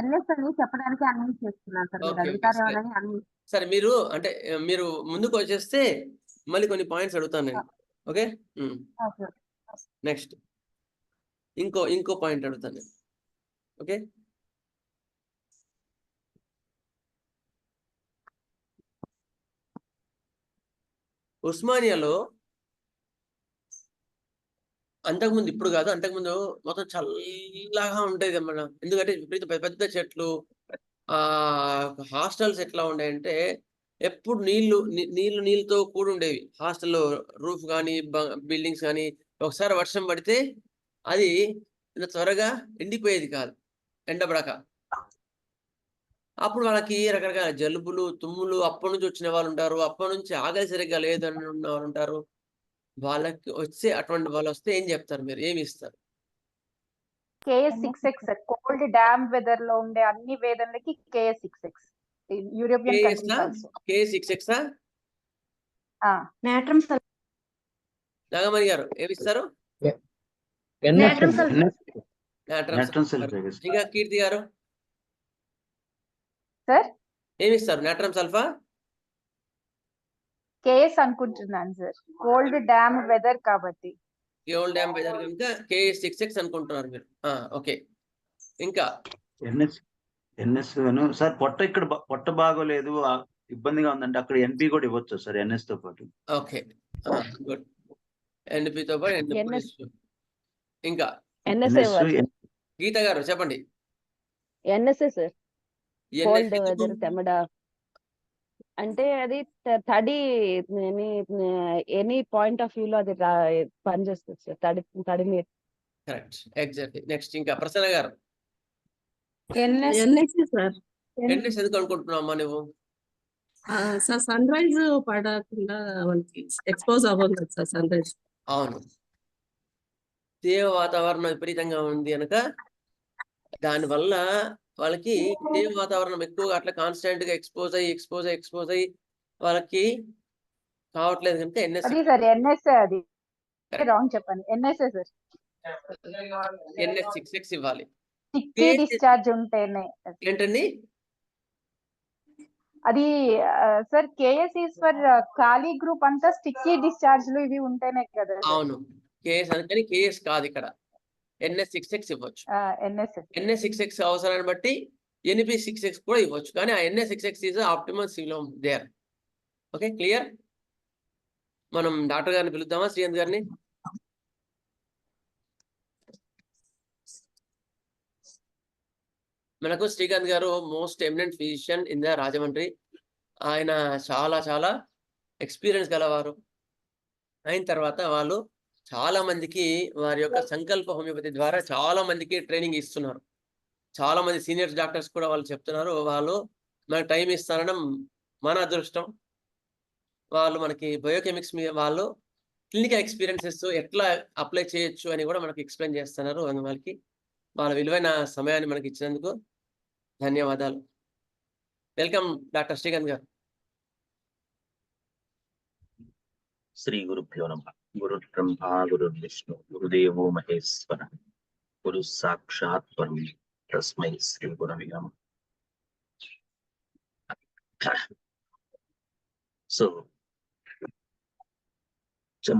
NS అని చెప్పడానికి అన్ని చేస్తున్నాను సార్. మీరు అడుగుతారు అని అన్ని. సరే, మీరు ముందుకు వచ్చేస్తే మళ్ళీ కొన్ని పాయింట్స్ అడుగుతాను నేను. ఓకే, నెక్స్ట్ ఇంకో పాయింట్ అడుగుతాను నేను. ఓకే, ఉస్మానియాలో అంతకుముందు, ఇప్పుడు కాదు, అంతకుముందు మొత్తం చల్లగా ఉండేది అన్నమాట. ఎందుకంటే పెద్ద పెద్ద చెట్లు, హాస్టల్స్ ఎట్లా ఉండేయంటే ఎప్పుడు నీళ్ళతో కూడి ఉండేవి. హాస్టల్లో రూఫ్ కానీ బిల్డింగ్స్ కానీ ఒకసారి వర్షం పడితే అది ఇంత త్వరగా ఎండిపోయేది కాదు, ఎండబడక. అప్పుడు వాళ్ళకి రకరకాల జలుబులు, తుమ్ములు అప్పటి నుంచి వచ్చిన వాళ్ళు ఉంటారు, అప్పటి నుంచి ఆకలి సరిగ్గా లేదని ఉన్న వాళ్ళు ఉంటారు. వాళ్ళకి అటువంటి వాళ్ళు వస్తే ఏం చెప్తారు మీరు, ఏమి ఇస్తారు? KS6X sir. Cold dam weather లో ఉండే అన్ని వేదనలకి KS6X. European countries. KS6X natrum sulphate. Nagamani గారు ఏమి ఇస్తారు? Natrum sulphate. ఇంకా కీర్తి గారు సార్ ఏమి ఇస్తారు? Natrum sulpha? KS అనుకుంటున్నాను సార్. కోల్డ్ డ్యామ్ వెదర్ కాబట్టి. కోల్డ్ డ్యామ్ వెదర్ కనుక KS6X అనుకుంటున్నారు మీరు. ఓకే, ఇంకా సార్ పొట్ట బాగోలేదు, ఇబ్బందిగా ఉందంటే అక్కడ NP కూడా ఇవ్వచ్చు సార్ NS తో పాటు. Okay, good. ఎన్పితో పాటు NS ఇంకా NSA ఇవ్వాలి సార్. గీత గారు చెప్పండి. NSA sir. కోల్డ్ ఎందుకు? వెదర్ తెమడ అంటే అది తడి ఎనీ పాయింట్ ఆఫ్ వ్యూలో అది పనిచేస్తుంది సార్. తడి మీద. Correct, exactly. నెక్స్ట్ ఇంకా ప్రసన్న గారు. NSA sir. ఎన్ఎస్ ఎందుకు అనుకుంటున్నావమ్మా నువ్వు? సార్ సన్ రైజ్ పడకుండా మనకి ఎక్స్పోజ్ అవ్వదు కదా సార్ సన్ రైజ్. అవును, తీవ్ర వాతావరణం విపరీతంగా ఉంది కనుక దానివల్ల వాళ్ళకి తీవ్ర వాతావరణం ఎక్కువగా అట్లా కాన్స్టెంట్ గా ఎక్స్పోజ్ అయ్యి వాళ్ళకి కావట్లేదు కనుక ఎన్ఎస్ అది సార్ NSA అది రాంగ్ చెప్పండి. NSA sir. NS66 ఇవ్వాలి. స్టిక్కీ డిశ్చార్జ్ ఉంటేనే ఏంటండి అది సార్. KS ఈస్ ఫర్ ఖాళీ గ్రూప్ అంతా స్టిక్కీ డిశ్చార్జ్లు ఇవి ఉంటేనే కదా. అవును, కేఎస్ అందుకని కేఎస్ కాదు ఇక్కడ, NS66 ఇవ్వచ్చు. NS66 అవసరాన్ని బట్టి NP66 కూడా ఇవ్వచ్చు, కానీ ఆ NS66 ఈజ్ ఆప్టిమల్ సిలోమ్ దేర్. Okay, clear. మనం డాక్టర్ గారిని పిలుద్దామా, శ్రీకాంత్ గారిని? మనకు శ్రీకాంత్ గారు most eminent physician in the Rajahmundry. ఆయన చాలా ఎక్స్పీరియన్స్ గలవారు. అయిన తర్వాత వాళ్ళు చాలా మందికి వారి యొక్క సంకల్ప హోమియోపతి ద్వారా చాలా మందికి ట్రైనింగ్ ఇస్తున్నారు. చాలా మంది సీనియర్స్ డాక్టర్స్ కూడా వాళ్ళు చెప్తున్నారు, వాళ్ళు మనకు టైం ఇస్తారనడం మన అదృష్టం. వాళ్ళు మనకి బయోకెమిక్స్ మీద వాళ్ళు క్లినికల్ ఎక్స్పీరియన్సెస్ ఎట్లా అప్లై చేయొచ్చు అని కూడా మనకి ఎక్స్ప్లెయిన్ చేస్తున్నారు. వాళ్ళకి వాళ్ళ విలువైన సమయాన్ని మనకి ఇచ్చినందుకు ధన్యవాదాలు. వెల్కమ్ డాక్టర్ శ్రీకాంత్ గారు. శ్రీ గురుభ్యో నమః. గురు బ్రహ్మ గురు విష్ణు గురుదేవో మహేశ్వర గురు సాక్షాత్ పరం తస్మై శ్రీ గురవే నమః. సో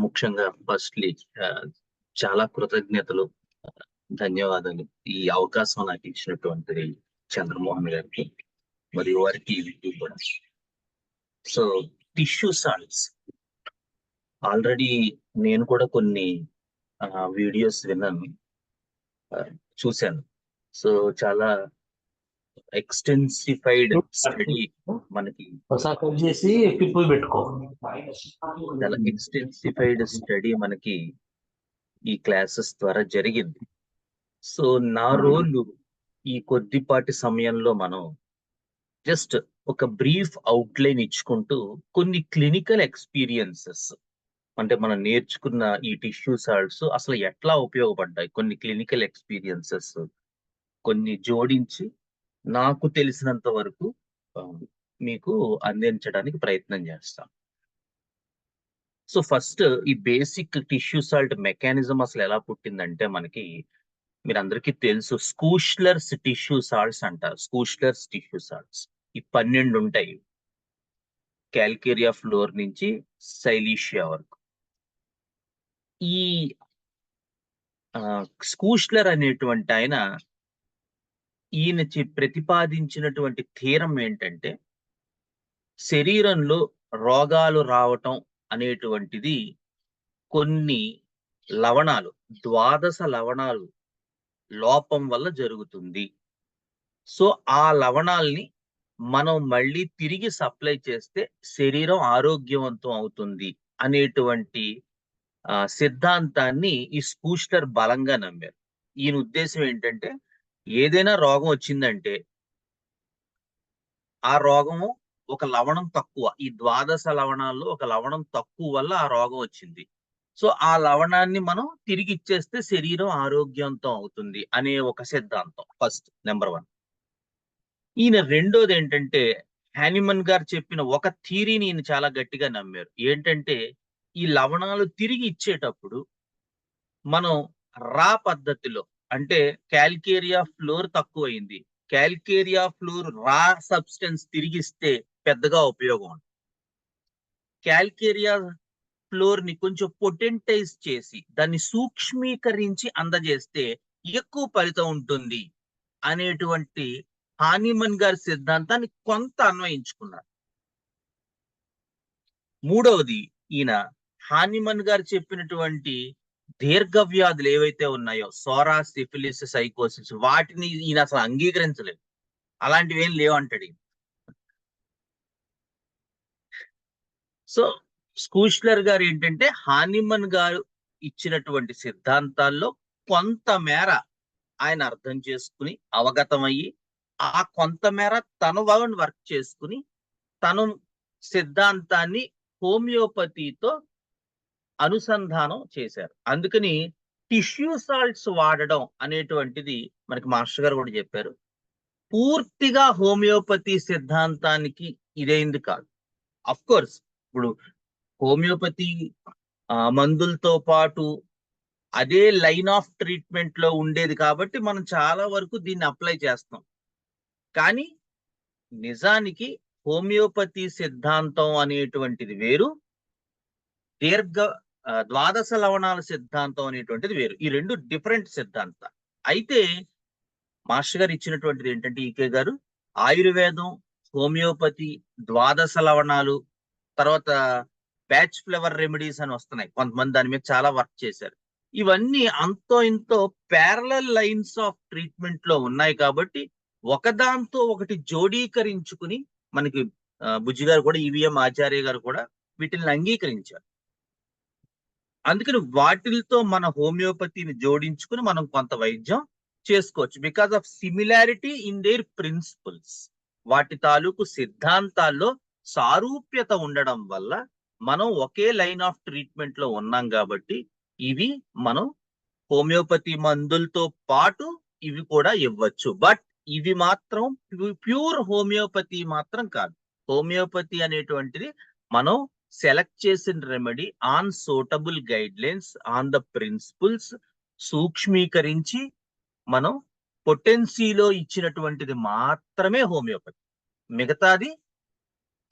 ముఖ్యంగా ఫస్ట్లీ చాలా కృతజ్ఞతలు, ధన్యవాదాలు ఈ అవకాశం నాకు ఇచ్చినటువంటి చంద్రమోహన్ గారికి మరియు వారికి కూడా. సో టిష్యూ సాల్ట్స్ ఆల్రెడీ నేను కూడా కొన్ని వీడియోస్ విన్నాను, చూశాను. సో చాలా ఎక్స్టెన్సిఫైడ్ స్టడీ మనకి చాలా ఎక్స్టెన్సిఫైడ్ స్టడీ మనకి ఈ క్లాసెస్ ద్వారా జరిగింది. సో నా రోల్ ఈ కొద్దిపాటి సమయంలో మనం జస్ట్ ఒక బ్రీఫ్ అవుట్లైన్ ఇచ్చుకుంటూ కొన్ని క్లినికల్ ఎక్స్పీరియన్సెస్ అంటే మనం నేర్చుకున్న ఈ టిష్యూ సాల్ట్స్ అసలు ఎట్లా ఉపయోగపడ్డాయి, కొన్ని క్లినికల్ ఎక్స్పీరియన్సెస్ కొన్ని జోడించి నాకు తెలిసినంత వరకు మీకు అందించడానికి ప్రయత్నం చేస్తాం. సో ఫస్ట్ ఈ బేసిక్ టిష్యూ సాల్ట్ మెకానిజం అసలు ఎలా పుట్టిందంటే మనకి మీరు అందరికీ తెలుసు, స్కూష్లర్స్ టిష్యూ సాల్ట్స్ అంటారు. స్కూష్లర్స్ టిష్యూ సాల్ట్స్ ఈ 12 ఉంటాయి, క్యాల్కేరియా ఫ్లోర్ నుంచి సైలీషియా వరకు. ఈ స్కూష్లర్ అనేటువంటి ఈయన ప్రతిపాదించినటువంటి థీరం ఏంటంటే శరీరంలో రోగాలు రావటం అనేటువంటిది కొన్ని లవణాలు, 12 లవణాలు లోపం వల్ల జరుగుతుంది. సో ఆ లవణాల్ని మనం మళ్ళీ తిరిగి సప్లై చేస్తే శరీరం ఆరోగ్యవంతం అవుతుంది అనేటువంటి సిద్ధాంతాన్ని ఈ స్కూష్లర్ బలంగా నమ్మారు. ఈయన ఉద్దేశం ఏంటంటే ఏదైనా రోగం వచ్చిందంటే ఆ రోగము ఒక లవణం తక్కువ, ఈ 12 లవణాల్లో ఒక లవణం తక్కువ వల్ల ఆ రోగం వచ్చింది. సో ఆ లవణాన్ని మనం తిరిగి ఇచ్చేస్తే శరీరం ఆరోగ్యవంతం అవుతుంది అనే ఒక సిద్ధాంతం ఫస్ట్ నెంబర్ 1. ఈయన రెండోది ఏంటంటే హానిమన్ గారు చెప్పిన ఒక థీరీని ఈయన చాలా గట్టిగా నమ్మారు. ఏంటంటే ఈ లవణాలు తిరిగి ఇచ్చేటప్పుడు మనం రా పద్ధతిలో, అంటే క్యాల్కేరియా ఫ్లోర్ తక్కువైంది, క్యాల్కేరియా ఫ్లోర్ రా సబ్స్టెన్స్ తిరిగిస్తే పెద్దగా ఉపయోగం. క్యాల్కేరియా ఫ్లోర్ ని కొంచెం పొటెంటైజ్ చేసి దాన్ని సూక్ష్మీకరించి అందజేస్తే ఎక్కువ ఫలితం ఉంటుంది అనేటువంటి హానిమన్ గారి సిద్ధాంతాన్ని కొంత అన్వయించుకున్నారు. మూడవది ఈయన హానిమన్ గారు చెప్పినటువంటి దీర్ఘ వ్యాధులు ఏవైతే ఉన్నాయో సోరా, సిఫిలిస్, సైకోసిస్, వాటిని ఈయన అసలు అంగీకరించలేదు. అలాంటివి ఏం లేవు అంటాడు ఈయన. సో స్కూస్లర్ గారు ఏంటంటే హానిమన్ గారు ఇచ్చినటువంటి సిద్ధాంతాల్లో కొంతమేర ఆయన అర్థం చేసుకుని అవగతమయ్యి ఆ కొంతమేర తను వర్క్ చేసుకుని తను సిద్ధాంతాన్ని హోమియోపతితో అనుసంధానం చేశారు. అందుకని టిష్యూ సాల్ట్స్ వాడడం అనేటువంటిది మనకి మాస్టర్ గారు కూడా చెప్పారు. పూర్తిగా హోమియోపతి సిద్ధాంతానికి ఇదైంది కాదు. అఫ్ కోర్స్ ఇప్పుడు హోమియోపతి మందులతో పాటు అదే లైన్ ఆఫ్ ట్రీట్మెంట్ లో ఉండేది కాబట్టి మనం చాలా వరకు దీన్ని అప్లై చేస్తాం. కానీ నిజానికి హోమియోపతి సిద్ధాంతం అనేటువంటిది వేరు, ద్వాదశ లవణాల సిద్ధాంతం అనేటువంటిది వేరు. ఈ రెండు డిఫరెంట్ సిద్ధాంతాలు. అయితే మాస్టర్ గారు ఇచ్చినటువంటిది ఏంటంటే ఈకే గారు ఆయుర్వేదం, హోమియోపతి, ద్వాదశ లవణాలు, తర్వాత ప్యాచ్ ఫ్లవర్ రెమెడీస్ అని వస్తున్నాయి. కొంతమంది దాని మీద చాలా వర్క్ చేశారు. ఇవన్నీ అంతో ఇంతో ప్యారలల్ లైన్స్ ఆఫ్ ట్రీట్మెంట్ లో ఉన్నాయి కాబట్టి ఒకదాంతో ఒకటి జోడీకరించుకుని మనకి బుజ్జి గారు కూడా, ఈవీఎం ఆచార్య గారు కూడా వీటిని అంగీకరించారు. అందుకని వాటితో మన హోమియోపతిని జోడించుకుని మనం కొంత వైద్యం చేసుకోవచ్చు. Because of similarity in their principles, వాటి తాలూకు సిద్ధాంతాల్లో సారూప్యత ఉండడం వల్ల మనం ఒకే లైన్ ఆఫ్ ట్రీట్మెంట్ లో ఉన్నాం కాబట్టి ఇవి మనం హోమియోపతి మందులతో పాటు ఇవి కూడా ఇవ్వచ్చు. బట్ ఇవి మాత్రం ప్యూర్ హోమియోపతి మాత్రం కాదు. హోమియోపతి అనేటువంటిది మనం సెలెక్ట్ చేసిన remedy on suitable guidelines, on the principles సూక్ష్మీకరించి మనం పొటెన్సీలో ఇచ్చినటువంటిది మాత్రమే హోమియోపతి. మిగతాది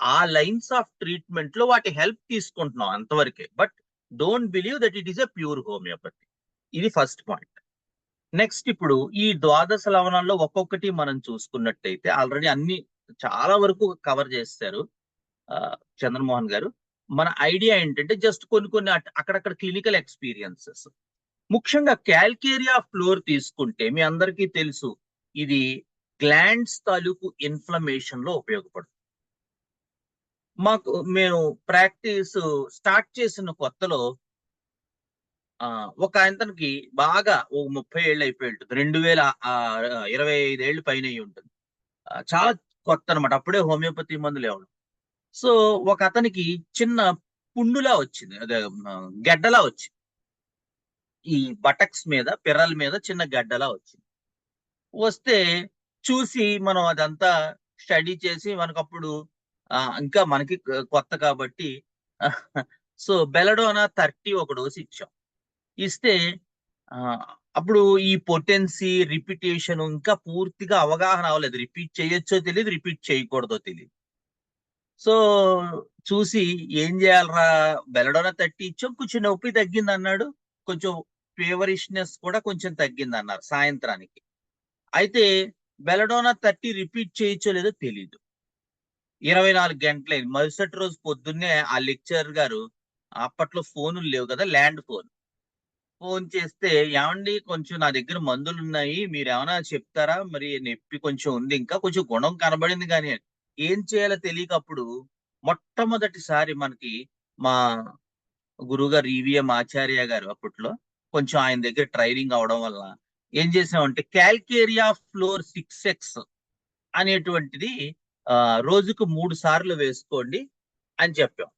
ఆ లైన్స్ ఆఫ్ ట్రీట్మెంట్ లో వాటి హెల్ప్ తీసుకుంటున్నాం అంతవరకే. But don't believe that it is a pure homeopathy. ఇది ఫస్ట్ పాయింట్. నెక్స్ట్, ఇప్పుడు ఈ ద్వాదశ లవణాల్లో ఒక్కొక్కటి మనం చూసుకున్నట్టయితే ఆల్రెడీ అన్ని చాలా వరకు కవర్ చేస్తారు చంద్రమోహన్ గారు. మన ఐడియా ఏంటంటే జస్ట్ కొన్ని అక్కడక్కడ క్లినికల్ ఎక్స్పీరియన్సెస్. ముఖ్యంగా క్యాల్కేరియా ఫ్లోర్ తీసుకుంటే మీ అందరికీ తెలుసు, ఇది గ్లాండ్స్ తాలూకు ఇన్ఫ్లమేషన్ లో ఉపయోగపడుతుంది. మేము ప్రాక్టీస్ స్టార్ట్ చేసిన కొత్తలో ఒక ఆయనకి బాగా 30 ఏళ్ళు అయిపోయి ఉంటుంది, 2025 ఏళ్ళు పైన అయి ఉంటుంది. చాలా కొత్త అనమాట, అప్పుడే హోమియోపతి మందులు ఇవ్వడం. సో ఒక అతనికి చిన్న పుండులా వచ్చింది, అదే గడ్డలా వచ్చింది. ఈ బటక్స్ మీద, పిర్రల మీద చిన్న గడ్డలా వచ్చింది. వస్తే చూసి మనం అదంతా స్టడీ చేసి మనకప్పుడు ఇంకా మనకి కొత్త కాబట్టి సో బెలడోనా 30 ఒక డోసు ఇచ్చాం. ఇస్తే అప్పుడు ఈ పొటెన్సీ, రిపిటేషన్ ఇంకా పూర్తిగా అవగాహన అవ్వలేదు. రిపీట్ చేయొచ్చో తెలియదు, రిపీట్ చేయకూడదో తెలియదు. సో చూసి ఏం చేయాలరా, బెలడోనా 30 ఇచ్చాం, కొంచెం నొప్పి తగ్గింది అన్నాడు, కొంచెం ఫేవరిష్నెస్ కూడా కొంచెం తగ్గింది అన్నారు సాయంత్రానికి. అయితే బెలడోనా 30 రిపీట్ చేయొచ్చో లేదో తెలీదు. 24 గంటలైంది. మరుసటి రోజు పొద్దున్నే ఆ లెక్చరర్ గారు, అప్పట్లో ఫోనులు లేవు కదా, ల్యాండ్ ఫోన్ చేస్తే, ఏమండి కొంచెం నా దగ్గర మందులు ఉన్నాయి, మీరు ఏమైనా చెప్తారా, మరి నొప్పి కొంచెం ఉంది, ఇంకా కొంచెం గుణం కనబడింది కానీ ఏం చేయాలో తెలియక అప్పుడు మొట్టమొదటిసారి మనకి మా గురువుగారు ఈవీఎం ఆచార్య గారు అప్పట్లో కొంచెం ఆయన దగ్గర ట్రైనింగ్ అవడం వల్ల ఏం చేసామంటే క్యాల్కేరియా ఫ్లోర్ 6x అనేటువంటిది రోజుకు 3 సార్లు వేసుకోండి అని చెప్పాం.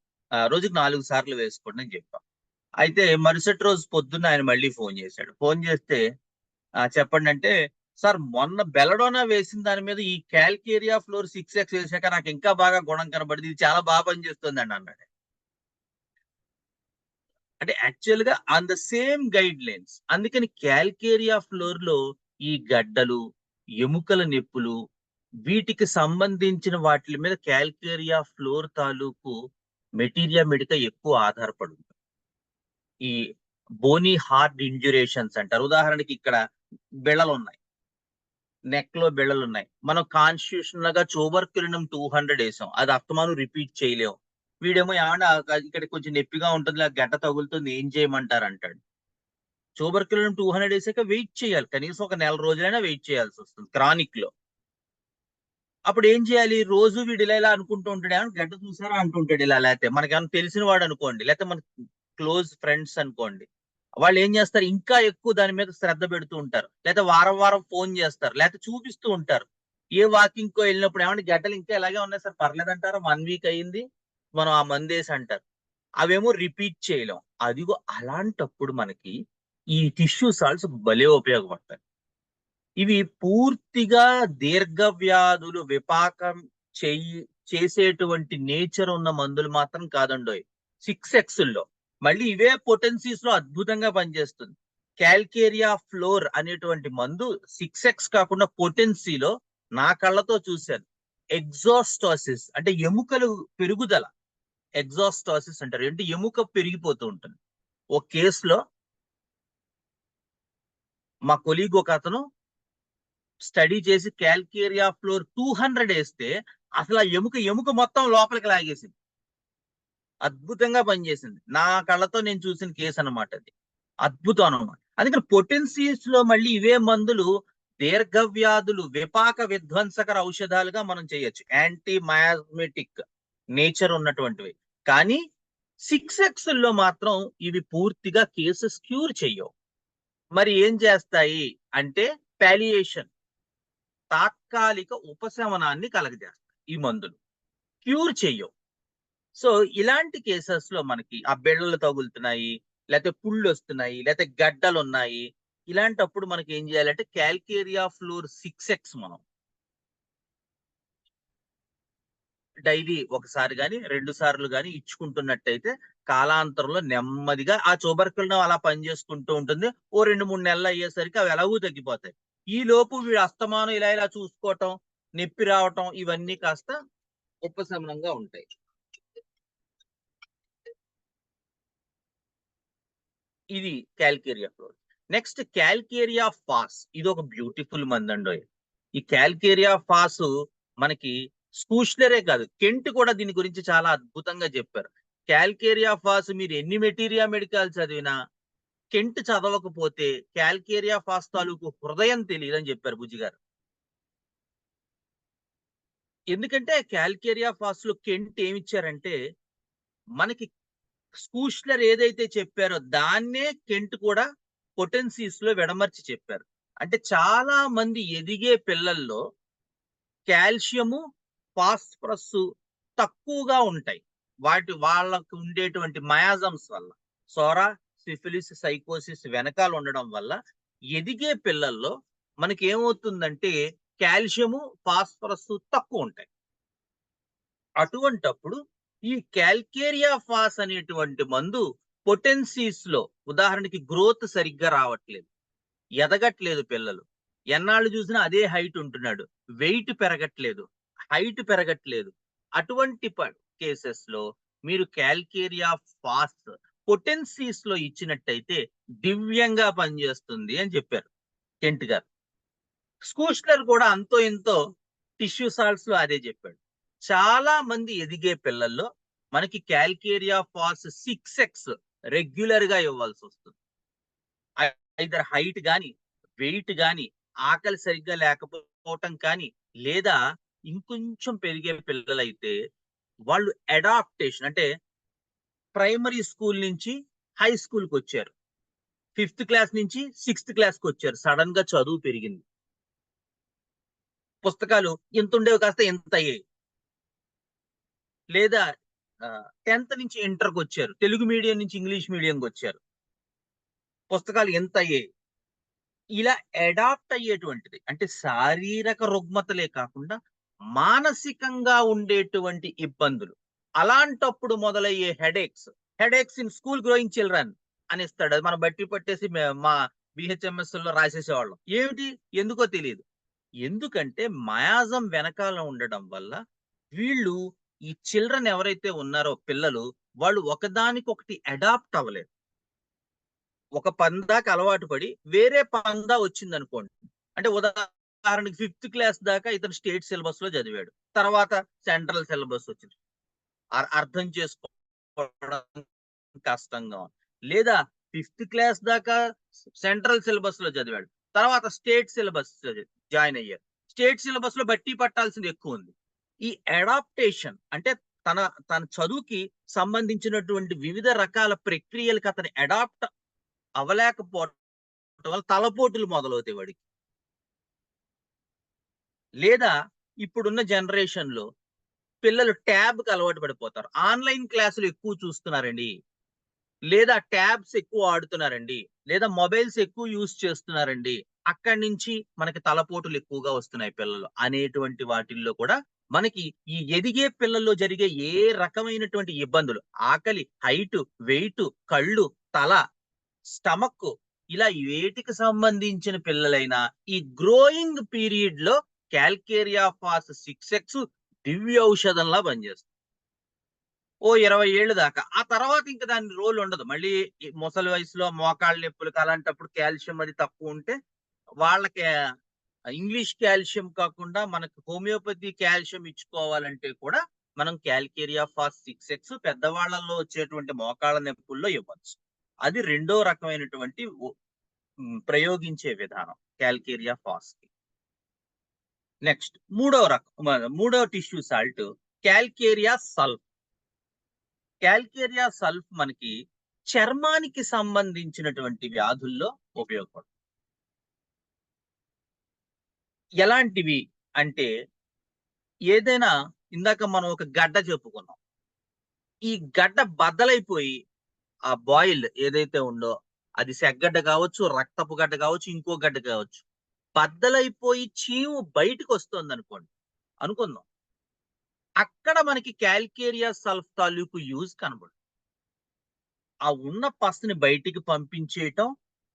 రోజుకు 4 సార్లు వేసుకోండి అని చెప్పాం. అయితే మరుసటి రోజు పొద్దున్న ఆయన మళ్ళీ ఫోన్ చేశాడు. ఫోన్ చేస్తే చెప్పండి అంటే, సార్ మొన్న బెలడోనా వేసిన దాని మీద ఈ క్యాల్కేరియా ఫ్లోర్ 6x వేసాక నాకు ఇంకా బాగా గుణం కనబడింది, ఇది చాలా బాగా పనిచేస్తుంది అని అన్నాడు. అంటే యాక్చువల్ గా on the same guide lines. అందుకని క్యాల్కేరియా ఫ్లోర్ లో ఈ గడ్డలు, ఎముకల నొప్పులు, వీటికి సంబంధించిన వాటి మీద క్యాల్కేరియా ఫ్లోర్ తాలూకు మెటీరియా మెడికా ఎక్కువ ఆధారపడి ఉంటుంది. ఈ బోనీ హార్ట్ ఇంజురేషన్స్ అంటారు. ఉదాహరణకి ఇక్కడ బిళ్ళలు ఉన్నాయి, నెక్ లో బిళ్ళలు ఉన్నాయి. మనం కాన్స్టిట్యూషనల్ గా ట్యూబర్క్యులినం 200 వేసాం, అది అస్తమానం రిపీట్ చేయలేము. వీడేమో ఏమన్నా ఇక్కడ కొంచెం నొప్పిగా ఉంటుంది, గడ్డ తగులుతుంది, ఏం చేయమంటారు అంటాడు. ట్యూబర్క్యులోసిస్ 200 వేసాక వెయిట్ చేయాలి, కనీసం ఒక నెల రోజులైనా వెయిట్ చేయాల్సి వస్తుంది క్రానిక్ లో. అప్పుడు ఏం చేయాలి? రోజు వీడు ఇలా అనుకుంటూ ఉంటాడు, ఏమన్నా గడ్డ చూసారా అంటుంటాడు ఇలా. లేకపోతే మనకేమన్నా తెలిసిన వాడు అనుకోండి, లేకపోతే మన క్లోజ్ ఫ్రెండ్స్ అనుకోండి, వాళ్ళు ఏం చేస్తారు, ఇంకా ఎక్కువ దాని మీద శ్రద్ధ పెడుతూ ఉంటారు, లేకపోతే వారం వారం ఫోన్ చేస్తారు, లేకపోతే చూపిస్తూ ఉంటారు. ఏ వాకింగ్ కో వెళ్ళినప్పుడు ఏమంటే గడ్డలు ఇంకా ఇలాగే ఉన్నాయి సార్, పర్లేదంటారా, 1 వీక్ అయింది, మనం ఆ మందేసి అంటారు. అవేమో రిపీట్ చేయలేం. అదిగో అలాంటప్పుడు మనకి ఈ టిష్యూ సాల్ట్స్ భలే ఉపయోగపడతాయి. ఇవి పూర్తిగా దీర్ఘ వ్యాధులు విపాకం చేసేటువంటి నేచర్ ఉన్న మందులు మాత్రం కాదండోయ్. 6X లో మళ్ళీ ఇవే పొటెన్సీస్ లో అద్భుతంగా పనిచేస్తుంది. క్యాల్కేరియా ఫ్లోర్ అనేటువంటి మందు 6X కాకుండా పొటెన్సీలో నా కళ్ళతో చూశాను. ఎగ్జాస్టాసిస్ అంటే ఎముకలు పెరుగుదల, ఎగ్జాస్టాసిస్ అంటారు, అంటే ఎముక పెరిగిపోతూ ఉంటుంది. ఒక కేసులో మా కొలీగ్ ఒక అతను స్టడీ చేసి క్యాల్కేరియా ఫ్లోర్ 200 వేస్తే అసలు ఆ ఎముక మొత్తం లోపలికి లాగేసింది. అద్భుతంగా పనిచేసింది. నా కళ్ళతో నేను చూసిన కేసు అనమాట అది. అద్భుతం అనమాట. అందుకని పొటెన్సీస్ లో మళ్ళీ ఇవే మందులు దీర్ఘ వ్యాధులు విపాక విధ్వంసకర ఔషధాలుగా మనం చేయొచ్చు, యాంటీ మయాస్మెటిక్ నేచర్ ఉన్నటువంటివి. కానీ 6X లో మాత్రం ఇవి పూర్తిగా కేసెస్ క్యూర్ చెయ్యవు. మరి ఏం చేస్తాయి అంటే పాలియేషన్, తాత్కాలిక ఉపశమనాన్ని కలగజేస్తాయి ఈ మందులు, క్యూర్ చెయ్యవు. సో ఇలాంటి కేసెస్ లో మనకి ఆ బెళ్ళలు తగులుతున్నాయి, లేకపోతే పుళ్ళు వస్తున్నాయి, లేకపోతే గడ్డలు ఉన్నాయి, ఇలాంటప్పుడు మనకి ఏం చేయాలంటే క్యాల్కేరియా ఫ్లోర్ 6X మనం డైలీ ఒకసారి కానీ 2 సార్లు కానీ ఇచ్చుకుంటున్నట్టయితే కాలాంతరంలో నెమ్మదిగా ఆ ట్యూబర్క్యులోసిస్ అలా పనిచేసుకుంటూ ఉంటుంది. ఓ 2-3 నెలలు అయ్యేసరికి అవి ఎలాగూ తగ్గిపోతాయి. ఈ లోపు వీడు అస్తమానం ఇలా చూసుకోవటం, నొప్పి రావటం, ఇవన్నీ కాస్త ఉపశమనంగా ఉంటాయి. ఇది క్యాల్కేరియా ఫ్లోర్. నెక్స్ట్ క్యాల్కేరియా ఫాస్, ఇది ఒక బ్యూటిఫుల్ మందండో. ఈ క్యాల్కేరియా ఫాస్ మనకి స్కూష్లరే కాదు, కెంట్ కూడా దీని గురించి చాలా అద్భుతంగా చెప్పారు. క్యాల్కేరియా ఫాస్ మీరు ఎన్ని మెటీరియా మెడికల్ చదివినా కెంట్ చదవకపోతే క్యాల్కేరియా ఫాస్ తాలూకు హృదయం తెలియదని చెప్పారు బుజ్జి గారు. ఎందుకంటే క్యాల్కేరియా ఫాస్ లో కెంట్ ఏమిచ్చారంటే మనకి స్కూష్లర్ ఏదైతే చెప్పారో దాన్నే కెంట్ కూడా పొటెన్సీస్ లో విడమర్చి చెప్పారు. అంటే చాలా మంది ఎదిగే పిల్లల్లో కాల్షియము, ఫాస్ఫరస్ తక్కువగా ఉంటాయి. వాళ్ళకు ఉండేటువంటి మయాజమ్స్ వల్ల, సోరా, సిఫిలిస్, సైకోసిస్ వెనకాల ఉండడం వల్ల ఎదిగే పిల్లల్లో మనకి ఏమవుతుందంటే కాల్షియము, ఫాస్ఫరస్ తక్కువ ఉంటాయి. అటువంటప్పుడు ఈ క్యాల్కేరియా ఫాస్ అనేటువంటి మందు పొటెన్సీస్ లో, ఉదాహరణకి గ్రోత్ సరిగ్గా రావట్లేదు, ఎదగట్లేదు, పిల్లలు ఎన్నాళ్ళు చూసినా అదే హైట్ ఉంటున్నాడు, వెయిట్ పెరగట్లేదు, హైట్ పెరగట్లేదు, అటువంటి కేసెస్ లో మీరు క్యాల్కేరియా ఫాస్ పొటెన్సీస్ లో ఇచ్చినట్టయితే దివ్యంగా పనిచేస్తుంది అని చెప్పారు కెంట్ గారు. స్కూష్లర్ కూడా అంతో ఎంతో టిష్యూ సాల్ట్స్ లో అదే చెప్పాడు. చాలా మంది ఎదిగే పిల్లల్లో మనకి క్యాల్కేరియా ఫాస్ 6X రెగ్యులర్ గా ఇవ్వాల్సి వస్తుంది. ఐదర్ హైట్ గాని, వెయిట్ గాని, ఆకలి సరిగ్గా లేకపోవటం కానీ, లేదా ఇంకొంచెం పెరిగే పిల్లలైతే వాళ్ళు అడాప్టేషన్ అంటే ప్రైమరీ స్కూల్ నుంచి హై స్కూల్కి వచ్చారు, 5th క్లాస్ నుంచి 6th క్లాస్కి వచ్చారు, సడన్ గా చదువు పెరిగింది, పుస్తకాలు ఎంత ఉండేవి కాస్త ఎంత అయ్యాయి, లేదా 10th నుంచి ఇంటర్కి వచ్చారు, తెలుగు మీడియం నుంచి ఇంగ్లీష్ మీడియంకి వచ్చారు, పుస్తకాలు ఎంత అయ్యాయి. ఇలా అడాప్ట్ అయ్యేటువంటిది అంటే శారీరక రుగ్మతలే కాకుండా మానసికంగా ఉండేటువంటి ఇబ్బందులు, అలాంటప్పుడు మొదలయ్యే headaches in school growing children అనిస్తాడు. అది మనం బట్టి పట్టేసి మా BHMS లో రాసేసేవాళ్ళం. ఏమిటి, ఎందుకో తెలియదు. ఎందుకంటే మయాజం వెనకాల ఉండడం వల్ల వీళ్ళు, ఈ చిల్డ్రన్ ఎవరైతే ఉన్నారో పిల్లలు, వాళ్ళు ఒకదానికొకటి అడాప్ట్ అవ్వలేదు. ఒక పందాకి అలవాటు పడి వేరే పందా వచ్చింది అనుకోండి, అంటే ఉదాహరణకి 5th క్లాస్ దాకా ఇతను స్టేట్ సిలబస్ లో చదివాడు, తర్వాత సెంట్రల్ సిలబస్ వచ్చింది, అర్థం చేసుకోవడం కష్టంగా ఉంది. లేదా 5th క్లాస్ దాకా సెంట్రల్ సిలబస్ లో చదివాడు, తర్వాత స్టేట్ సిలబస్ జాయిన్ అయ్యారు. స్టేట్ సిలబస్ లో బట్టి పట్టాల్సింది ఎక్కువ ఉంది. ఈ అడాప్టేషన్ అంటే తన చదువుకి సంబంధించినటువంటి వివిధ రకాల ప్రక్రియలకు అతను అడాప్ట్ అవ్వలేకపోవడం వల్ల తలపోటులు మొదలవుతాయి వాడికి. లేదా ఇప్పుడున్న జనరేషన్ లో పిల్లలు ట్యాబ్ కి అలవాటు పడిపోతారు. ఆన్లైన్ క్లాసులు ఎక్కువ చూస్తున్నారండి, లేదా ట్యాబ్స్ ఎక్కువ ఆడుతున్నారండి, లేదా మొబైల్స్ ఎక్కువ యూజ్ చేస్తున్నారండి. అక్కడి నుంచి మనకి తలపోటులు ఎక్కువగా వస్తున్నాయి పిల్లలు అనేటువంటి వాటిల్లో కూడా మనకి ఈ ఎదిగే పిల్లల్లో జరిగే ఏ రకమైనటువంటి ఇబ్బందులు, ఆకలి, హైట్, వెయిట్, కళ్ళు, తల, స్టమక్, ఇలా వేటికి సంబంధించిన పిల్లలైనా ఈ గ్రోయింగ్ పీరియడ్ లో క్యాల్కేరియా ఫాస్ 6X దివ్య ఔషధంలా పనిచేస్తుంది. ఓ 20 ఏళ్ళు దాకా. ఆ తర్వాత ఇంకా దాని రోల్ ఉండదు. మళ్ళీ ముసలి వయసులో మోకాళ్ళ నొప్పులకు అలాంటప్పుడు కాల్షియం అది తక్కువ ఉంటే వాళ్ళకి ఇంగ్లీష్ కాల్షియం కాకుండా మనకు హోమియోపతి కాల్షియం ఇచ్చుకోవాలంటే కూడా మనం క్యాల్కేరియా ఫాస్ 6X పెద్దవాళ్లలో వచ్చేటువంటి మోకాళ్ళ నొప్పుల్లో ఇవ్వచ్చు. అది రెండో రకమైనటువంటి ప్రయోగించే విధానం క్యాల్కేరియా ఫాస్ కి. నెక్స్ట్ మూడో టిష్యూ సాల్ట్ క్యాల్కేరియా సల్ఫ్. క్యాల్కేరియా సల్ఫ్ మనకి చర్మానికి సంబంధించినటువంటి వ్యాధుల్లో ఉపయోగపడుతుంది. ఎలాంటివి అంటే, ఏదైనా ఇందాక మనం ఒక గడ్డ చెప్పుకున్నాం, ఈ గడ్డ బద్దలైపోయి ఆ బాయిల్ ఏదైతే ఉందో అది సెగ్గడ్డ కావచ్చు, రక్తపు గడ్డ కావచ్చు, ఇంకో గడ్డ కావచ్చు, బద్దలైపోయి చీము బయటకు వస్తుంది అనుకుందాం. అక్కడ మనకి క్యాల్కేరియా సల్ఫ్ తాలూకు యూజ్ కనబడు. ఆ ఉన్న పస్ని బయటికి పంపించేయటం,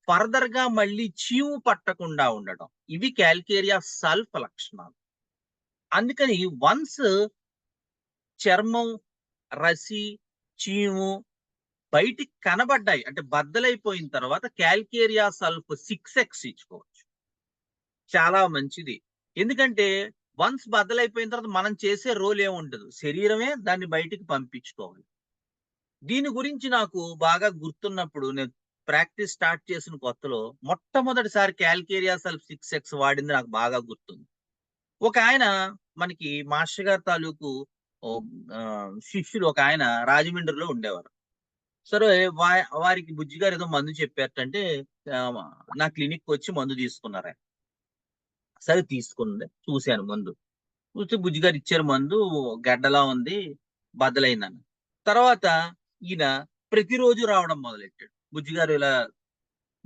ఫర్దర్ గా మళ్ళీ చీము పట్టకుండా ఉండటం, ఇవి క్యాల్కేరియా సల్ఫ్ లక్షణాలు. అందుకని వన్స్ చర్మం, రసి, చీము బయటికి కనబడ్డాయి అంటే బద్దలైపోయిన తర్వాత క్యాల్కేరియా సల్ఫ్ 6X ఇచ్చుకోవచ్చు. చాలా మంచిది. ఎందుకంటే వన్స్ బద్దలైపోయిన తర్వాత మనం చేసే రోల్ ఏముండదు, శరీరమే దాన్ని బయటికి పంపించుకోవాలి. దీని గురించి నాకు బాగా గుర్తున్నప్పుడు, నేను ప్రాక్టీస్ స్టార్ట్ చేసిన కొత్తలో మొట్టమొదటిసారి క్యాల్కేరియా సల్ఫ్ 6X వాడింది నాకు బాగా గుర్తుంది. ఒక ఆయన మనకి మాస్టర్ గారి తాలూకు శిష్యులు ఒక ఆయన రాజమండ్రిలో ఉండేవారు. సరే వారికి బుజ్జి గారు ఏదో మందు చెప్పారంటే నా క్లినిక్ వచ్చి మందు తీసుకున్నారు. సరే తీసుకుంది, చూశాను మందు. చూస్తే బుజ్జి గారు ఇచ్చారు మందు, గడ్డలా ఉంది, బద్దలైందన్న. తర్వాత ఈయన ప్రతిరోజు రావడం మొదలెట్టాడు. బుజ్జిగారు ఇలా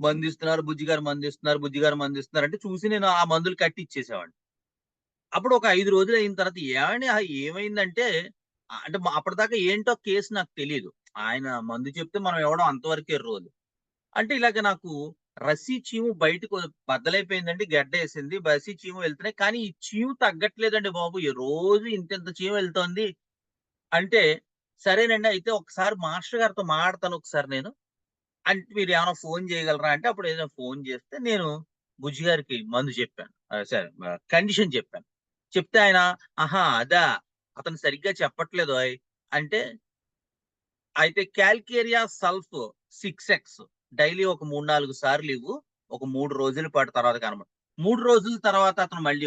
మందిస్తున్నారు, బుజ్జిగారు మందిస్తున్నారు, బుజ్జిగారు మందిస్తున్నారు అంటే చూసి నేను ఆ మందులు కట్టి ఇచ్చేసేవాడిని. అప్పుడు ఒక 5 రోజులు అయిన తర్వాత ఏమైందంటే, అంటే అప్పటిదాకా ఏంటో కేసు నాకు తెలియదు. ఆయన మందు చెప్తే మనం ఇవ్వడం అంతవరకే రోజు. అంటే ఇలాగ నాకు రసి చీము బయటకు బద్దలైపోయిందండి, గడ్డ వేసింది, రసి చీము వెళ్తున్నాయి, కానీ ఈ చీము తగ్గట్లేదండి బాబు, ఈ రోజు ఇంత చీము వెళ్తోంది అంటే, సరేనండి అయితే ఒకసారి మాస్టర్ గారితో మాట్లాడతాను ఒకసారి నేను అంటే, మీరు ఏమైనా ఫోన్ చేయగలరా అంటే, అప్పుడు ఏదైనా ఫోన్ చేస్తే నేను బుజ్జి గారికి మందు చెప్పాను, సరే కండిషన్ చెప్పాను. చెప్తే ఆయన అదా అతను సరిగ్గా చెప్పట్లేదు అంటే, అయితే క్యాల్కేరియా సల్ఫ్ 6X డైలీ ఒక 3-4 సార్లు ఇవ్వు, ఒక 3 రోజుల పాటు తర్వాత కనబడు. 3 రోజుల తర్వాత అతను మళ్ళీ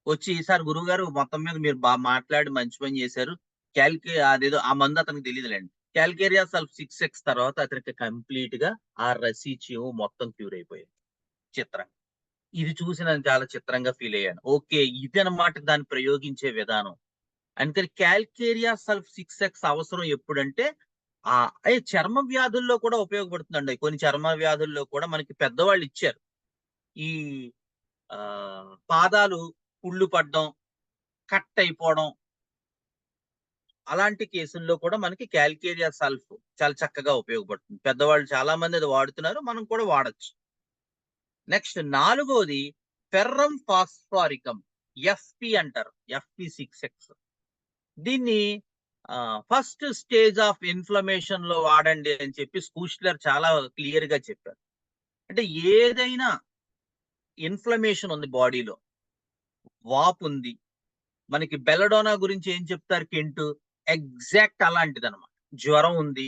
వచ్చి ఈసారి గురువు గారు మొత్తం మీద మీరు బాగా మాట్లాడి మంచి పని చేశారు, అదేదో ఆ మందు అతనికి తెలియదులేండి, క్యాల్కేరియా సల్ఫ్ 6X తర్వాత అతనికి కంప్లీట్ గా ఆ రసి చీము మొత్తం క్యూర్ అయిపోయింది. చిత్రంగా ఇది చూసి నేను చాలా చిత్రంగా ఫీల్ అయ్యాను. ఓకే, ఇది అన్నమాట దాన్ని ప్రయోగించే విధానం. అందుకని క్యాల్కేరియా సల్ఫ్ 6X అవసరం ఎప్పుడంటే చర్మ వ్యాధుల్లో కూడా ఉపయోగపడుతుందండి. కొన్ని చర్మ వ్యాధుల్లో కూడా మనకి పెద్దవాళ్ళు ఇచ్చారు. ఈ పాదాలు పుళ్ళు పడడం, కట్ అయిపోవడం, అలాంటి కేసుల్లో కూడా మనకి క్యాల్కేరియా సల్ఫ్ చాలా చక్కగా ఉపయోగపడుతుంది. పెద్దవాళ్ళు చాలా మంది అది వాడుతున్నారు, మనం కూడా వాడచ్చు. నెక్స్ట్ 4వది ఫెర్రం ఫాస్ఫారికం, FP అంటారు, FP6X. దీన్ని ఫస్ట్ స్టేజ్ ఆఫ్ ఇన్ఫ్లమేషన్ లో వాడండి అని చెప్పి స్కూస్లర్ చాలా క్లియర్ గా చెప్పారు. అంటే ఏదైనా ఇన్ఫ్లమేషన్ ఉంది బాడీలో, వాపు ఉంది, మనకి బెల్లడోనా గురించి ఏం చెప్తారు కెంటు, ఎగ్జాక్ట్ అలాంటిది అనమాట. జ్వరం ఉంది,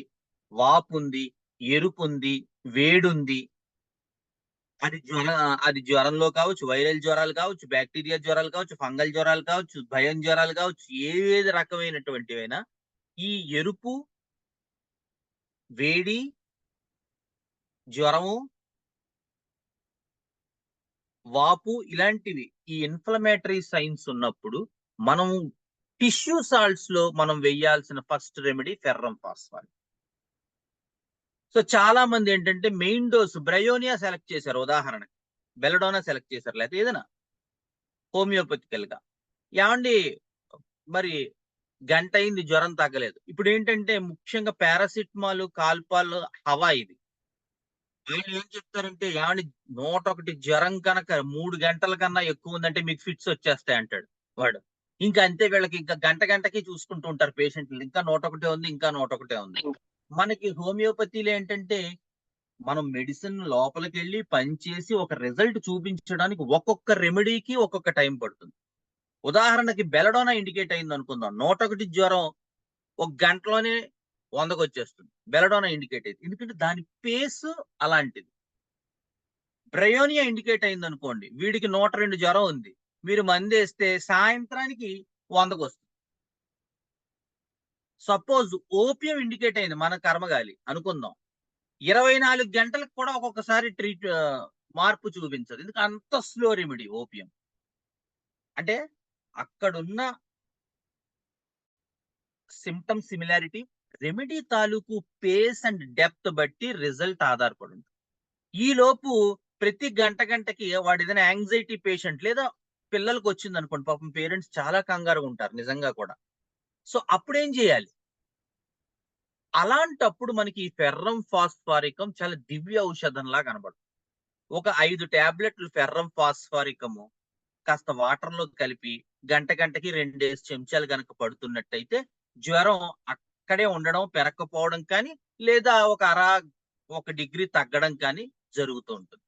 వాపు ఉంది, ఎరుపు ఉంది, వేడుంది. అది జ్వరంలో కావచ్చు, వైరల్ జ్వరాలు కావచ్చు, బ్యాక్టీరియా జ్వరాలు కావచ్చు, ఫంగల్ జ్వరాలు కావచ్చు, భయం జ్వరాలు కావచ్చు, ఏది రకమైనటువంటివైనా ఈ ఎరుపు, వేడి, జ్వరము, వాపు ఇలాంటివి ఈ ఇన్ఫ్లమేటరీ సైన్స్ ఉన్నప్పుడు మనం టిష్యూ సాల్ట్స్ లో మనం వెయ్యాల్సిన first remedy ferrum phosphoric. So చాలా మంది ఏంటంటే మెయిన్ డోస్ బ్రయోనియా సెలెక్ట్ చేశారు, ఉదాహరణకి బెలడోనా సెలెక్ట్ చేశారు, లేకపోతే ఏదైనా హోమియోపతికల్ గా. ఏమండి మరి గంట అయింది జ్వరం తగ్గలేదు. ఇప్పుడు ఏంటంటే ముఖ్యంగా పారాసిటమాల్, కాల్పాల్ హవా ఇది. వీళ్ళు ఏం చెప్తారంటే ఏమండి 101 జ్వరం కనుక 3 గంటల కన్నా ఎక్కువ ఉందంటే మీకు ఫిట్స్ వచ్చేస్తాయి అంటాడు వాడు. ఇంకా అంతే, వీళ్ళకి ఇంకా గంటకి చూసుకుంటూ ఉంటారు పేషెంట్లు. ఇంకా 101 ఉంది, ఇంకా 101 ఉంది. మనకి హోమియోపతిలో ఏంటంటే మనం మెడిసిన్ లోపలికి వెళ్ళి పనిచేసి ఒక రిజల్ట్ చూపించడానికి ఒక్కొక్క రెమెడీకి ఒక్కొక్క టైం పడుతుంది. ఉదాహరణకి బెలడోనా ఇండికేట్ అయింది అనుకుందాం, 101 జ్వరం 1 గంటలోనే 100కి వచ్చేస్తుంది. బెలడోనా ఇండికేట్ అయింది, ఎందుకంటే దాని పేస్ అలాంటిది. బ్రయోనియా ఇండికేట్ అయింది అనుకోండి, వీడికి 102 జ్వరం ఉంది, మీరు మందేస్తే సాయంత్రానికి 100కి వస్తుంది. సపోజ్ ఓపియం ఇండికేట్ అయింది మన కర్మగాలి అనుకుందాం, 24 గంటలకు కూడా ఒక్కొక్కసారి మార్పు చూపించదు, ఎందుకంటే అంత స్లో రెమెడీ ఓపియం. అంటే అక్కడున్న సిమ్టమ్ సిమిలారిటీ, రెమెడీ తాలూకు పేస్ అండ్ డెప్త్ బట్టి రిజల్ట్ ఆధారపడి ఉంటుంది. ఈ లోపు ప్రతి గంటకి వాడు ఏదైనా యాంగ్జైటీ పేషెంట్ లేదా పిల్లలకు వచ్చింది అనుకోండి, పాపం పేరెంట్స్ చాలా కంగారుగా ఉంటారు నిజంగా కూడా. సో అప్పుడేం చేయాలి? అలాంటప్పుడు మనకి ఈ ఫెర్రం ఫాస్ఫారికం చాలా దివ్య ఔషధంలా కనబడుతుంది. ఒక 5 టాబ్లెట్లు ఫెర్రం ఫాస్ఫారికము కాస్త వాటర్ లో కలిపి గంటకి 2 చెంచాలు కనుక పడుతున్నట్టయితే జ్వరం అక్కడే ఉండడం, పెరక్కపోవడం కానీ లేదా ఒక 1 డిగ్రీ తగ్గడం కానీ జరుగుతూ ఉంటుంది.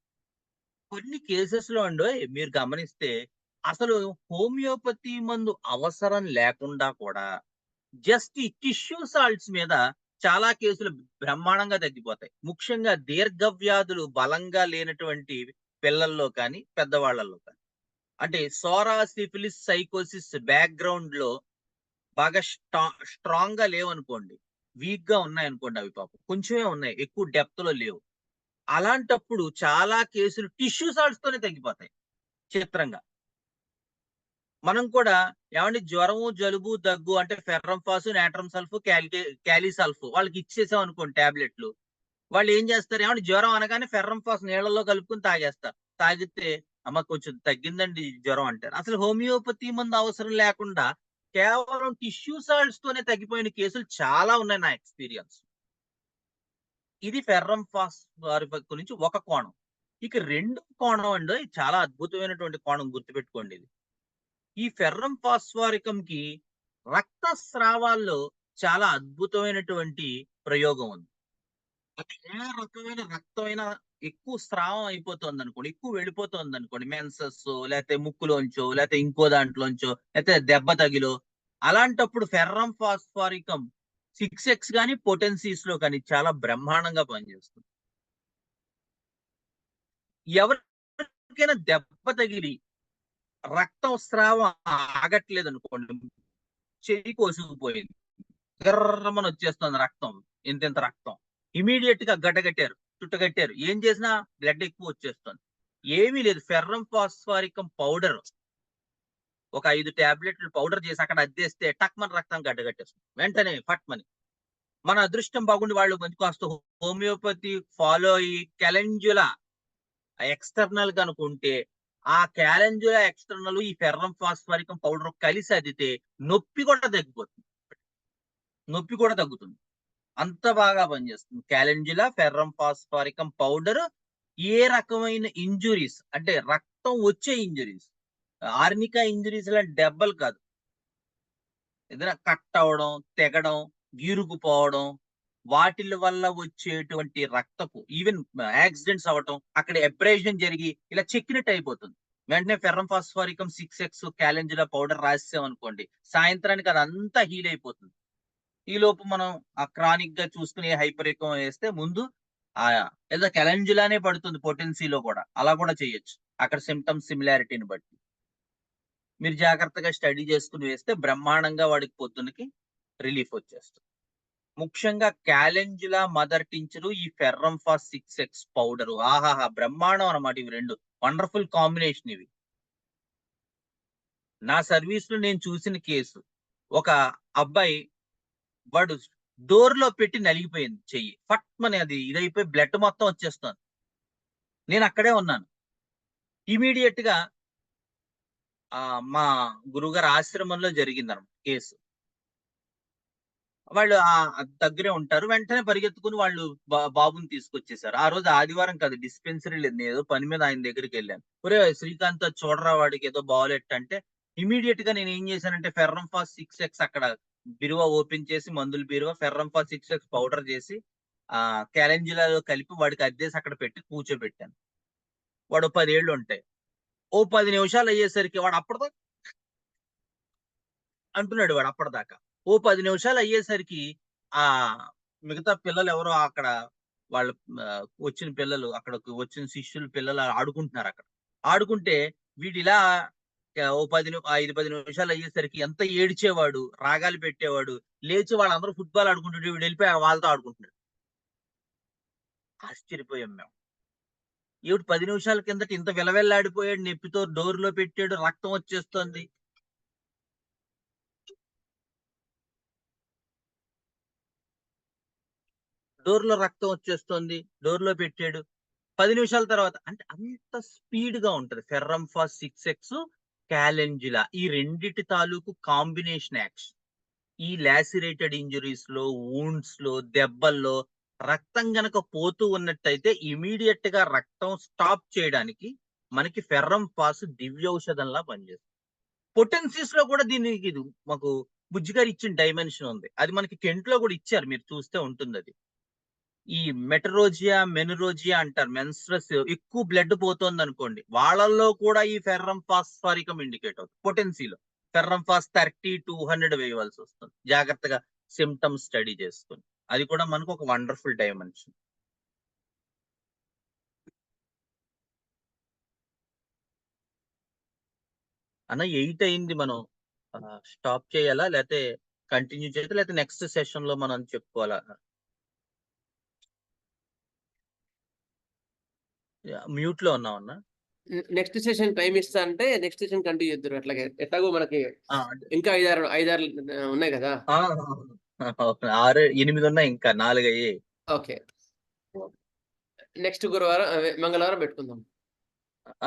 కొన్ని కేసెస్ లో అండి మీరు గమనిస్తే అసలు హోమియోపతి మందు అవసరం లేకుండా కూడా జస్ట్ ఈ టిష్యూ సాల్ట్స్ మీద చాలా కేసులు బ్రహ్మాండంగా తగ్గిపోతాయి. ముఖ్యంగా దీర్ఘ వ్యాధులు బలంగా లేనటువంటి పిల్లల్లో కానీ పెద్దవాళ్లలో కానీ, అంటే సోరా, సిఫిలిస్, సైకోసిస్ బ్యాక్గ్రౌండ్ లో బాగా స్ట్రాంగ్ గా లేవనుకోండి, వీక్ గా ఉన్నాయనుకోండి, అవి పాపం కొంచెమే ఉన్నాయి, ఎక్కువ డెప్త్ లో లేవు. అలాంటప్పుడు చాలా కేసులు టిష్యూ సాల్ట్స్ తోనే తగ్గిపోతాయి. చిత్రంగా మనం కూడా ఏమంటే జ్వరము, జలుబు, దగ్గు అంటే ఫెర్రం ఫాస్, నాట్రమ్ సల్ఫ్, క్యాలీ సల్ఫ్ వాళ్ళకి ఇచ్చేసాం అనుకోండి టాబ్లెట్లు, వాళ్ళు ఏం చేస్తారు, ఏమంటే జ్వరం అనగానే ఫెర్రం ఫాస్ నీళ్లలో కలుపుకుని తాగేస్తారు. తాగితే అమ్మ కొంచెం తగ్గిందండి జ్వరం అంటారు. అసలు హోమియోపతి మందు అవసరం లేకుండా కేవలం టిష్యూ సాల్ట్స్ తోనే తగ్గిపోయిన కేసులు చాలా ఉన్నాయి నా ఎక్స్పీరియన్స్. ఇది ఫెర్రం ఫాస్ఫారిక్ గురించి ఒక కోణం. ఇక 2 కోణం అండి, చాలా అద్భుతమైనటువంటి కోణం, గుర్తుపెట్టుకోండి. ఇది ఈ ఫెర్రం ఫాస్ఫారికం కి రక్తస్రావాల్లో చాలా అద్భుతమైనటువంటి ప్రయోగం ఉంది. అంటే ఏ రకమైన రక్తమైనా ఎక్కువ స్రావం అయిపోతుంది అనుకోండి, ఎక్కువ వెళ్ళిపోతుంది అనుకోండి, మెన్సెస్ లేకపోతే ముక్కులోంచో లేకపోతే ఇంకో దాంట్లోంచో లేకపోతే దెబ్బ తగిలో, అలాంటప్పుడు ఫెర్రం ఫాస్ఫారికం 6x కానీ పొటెన్సీస్ లో కానీ చాలా బ్రహ్మాండంగా పనిచేస్తుంది. ఎవరికైనా దెబ్బ తగిలి రక్తం స్రావం ఆగట్లేదు అనుకోండి, చెయ్యి కోసుకుపోయింది, గర్రమని వచ్చేస్తుంది రక్తం, ఇంత రక్తం, ఇమీడియట్ గా గడ్డగట్టారు, చుట్టగట్టారు, ఏం చేసినా బ్లడ్ ఎక్కువ వచ్చేస్తుంది. ఏమీ లేదు, ఫెర్రం ఫాస్ఫారికం పౌడర్ ఒక 5 టాబ్లెట్లు పౌడర్ చేసి అక్కడ అద్దేస్తే టక్మన్ రక్తం గడ్డగట్టేస్తుంది వెంటనే ఫట్మని. మన అదృష్టం బాగుండి వాళ్ళు మంచి కాస్త హోమియోపతి ఫాలో అయ్యి క్యాలెంజులా ఎక్స్టర్నల్ గా అనుకుంటే ఆ క్యాలెంజులా ఎక్స్టర్నల్ ఈ ఫెర్రం ఫాస్ఫారికం పౌడర్ కలిసి అద్దితే నొప్పి కూడా తగ్గిపోతుంది, నొప్పి కూడా తగ్గుతుంది, అంత బాగా పనిచేస్తుంది. క్యాలెంజులా ఫెర్రం ఫాస్ఫారికం పౌడర్ ఏ రకమైన ఇంజురీస్, అంటే రక్తం వచ్చే ఇంజురీస్, ఆర్నికా ఇంజురీస్ లాంటి దెబ్బలు కాదు, ఏదైనా కట్ అవడం, తెగడం, గీరుకుపోవడం, వాటిల వల్ల వచ్చేటువంటి రక్తపు ఈవెన్ యాక్సిడెంట్స్ అవటం, అక్కడ ఎబ్రేషన్ జరిగి ఇలా చెక్కినట్టు అయిపోతుంది. వెంటనే ఫెర్రం ఫాస్ఫారికం 6x క్యాలెంజులా పౌడర్ రాసాం అనుకోండి, సాయంత్రానికి అదంతా హీల్ అయిపోతుంది. ఈ లోపు మనం ఆ క్రానిక్ గా చూసుకుని హైపర్ ఎక్కువ వేస్తే ముందు ఏదో కెలెంజులానే పడుతుంది పొటెన్సీలో కూడా, అలా కూడా చేయొచ్చు అక్కడ సిమ్టమ్స్ సిమిలారిటీని బట్టి. మీరు జాగ్రత్తగా స్టడీ చేసుకుని వేస్తే బ్రహ్మాండంగా వాడికి పొద్దునకి రిలీఫ్ వచ్చేస్తుంది. ముఖ్యంగా క్యాలెంజులా మదర్ టించరు, ఈ ఫెర్రంఫాస్ 6X పౌడరు, ఆహాహా బ్రహ్మాండం అన్నమాట. ఇవి రెండు వండర్ఫుల్ కాంబినేషన్ ఇవి. నా సర్వీస్ లో నేను చూసిన కేసు, ఒక అబ్బాయి వాడు డోర్ లో పెట్టి నలిగిపోయింది చెయ్యి, ఫట్మని అది ఇదైపోయి బ్లడ్ మొత్తం వచ్చేస్తుంది. నేను అక్కడే ఉన్నాను. ఇమీడియట్ గా మా గురుగారు ఆశ్రమంలో జరిగింది అన్నమాట కేసు. వాళ్ళు దగ్గరే ఉంటారు, వెంటనే పరిగెత్తుకుని వాళ్ళు బాబుని తీసుకొచ్చేసారు. ఆ రోజు ఆదివారం కాదు, డిస్పెన్సరీ లేదు, నేను ఏదో పని మీద ఆయన దగ్గరికి వెళ్ళాను. ఒరే శ్రీకాంత్ చూడరా వాడికి ఏదో బాగోలెట్ అంటే, ఇమీడియట్ గా నేను ఏం చేశానంటే ఫెర్రంఫాస్ 6X అక్కడ బిరువా ఓపెన్ చేసి, మందుల బిరువా ఫెర్రంఫాస్ 6X పౌడర్ చేసి క్యాలెంజులాలో కలిపి వాడికి అద్దేసి అక్కడ పెట్టి కూర్చోబెట్టాను. వాడు 10 ఏళ్ళు ఉంటాయి. ఓ 10 నిమిషాలు అయ్యేసరికి వాడు అప్పటిదాకా అంటున్నాడు. వాడు అప్పటిదాకా ఓ 10 నిమిషాలు అయ్యేసరికి ఆ మిగతా పిల్లలు ఎవరో అక్కడ వాళ్ళు వచ్చిన పిల్లలు, అక్కడ వచ్చిన శిష్యులు పిల్లలు ఆడుకుంటున్నారు. అక్కడ ఆడుకుంటే వీడు ఇలా ఓ 5-10 నిమిషాలు అయ్యేసరికి ఎంత ఏడ్చేవాడు, రాగాలు పెట్టేవాడు, లేచి వాళ్ళందరూ ఫుట్బాల్ ఆడుకుంటుంటే వీడు వెళ్ళిపోయి వాళ్ళతో ఆడుకుంటున్నాడు. ఆశ్చర్యపోయాం మేము. ఏమిటి 10 నిమిషాల కిందట ఇంత విలవెల్లాడిపోయాడు, నొప్పితో డోర్ లో పెట్టాడు, రక్తం వచ్చేస్తుంది. డోర్ లో రక్తం వచ్చేస్తుంది, డోర్ లో పెట్టాడు. 10 నిమిషాల తర్వాత అంటే అంత స్పీడ్ గా ఉంటది ఫెర్రంఫాస్ 6X క్యాలెంజులా. ఈ రెండిటి తాలూకు కాంబినేషన్ యాక్షన్ ఈ లాసిరేటెడ్ ఇంజురీస్ లో, వూండ్స్ లో, దెబ్బల్లో రక్తం గనక పోతూ ఉన్నట్టయితే ఇమీడియట్ గా రక్తం స్టాప్ చేయడానికి మనకి ఫెర్రంఫాస్ దివ్యౌషధంలా పనిచేస్తుంది. పొటెన్సీస్ లో కూడా దీనికి ఇది మాకు బుజ్జిగారు ఇచ్చిన డైమెన్షన్ ఉంది. అది మనకి కెంట్ లో కూడా ఇచ్చారు, మీరు చూస్తే ఉంటుంది. అది ఈ మెటరోజియా, మెనురోజియా అంటారు. మెన్స్ట్రస్ ఎక్కువ బ్లడ్ పోతుంది అనుకోండి, వాళ్ళల్లో కూడా ఈ ఫెర్రంఫాస్ఫారికం ఇండికేట్ అవుతుంది. పొటెన్సీలో ఫెర్రంఫాస్ 30-200 వేయవలసి వస్తుంది. జాగ్రత్తగా సిమ్టమ్స్ స్టడీ చేసుకుని, అది కూడా మనకు ఒక వండర్ఫుల్ డైమెన్షన్. అన్న 8 అయింది, మనం స్టాప్ చేయాలా లేకపోతే కంటిన్యూ చేయాలా, లేకపోతే నెక్స్ట్ సెషన్ లో మనం చెప్పుకోవాలా? మ్యూట్ లో ఉన్నాం అన్న. నెక్స్ట్ సెషన్ టైం ఇస్తా అంటే నెక్స్ట్ సెషన్ కంటిన్యూ చేద్దరు. అట్లాగే ఎట్లాగో మనకి ఇంకా 5-6 ఉన్నాయి కదా. 6-8 ఉన్నాయి, ఇంకా 4 అయ్యాయి. ఓకే, నెక్స్ట్ గురువారం మంగళవారం పెట్టుకుందాం.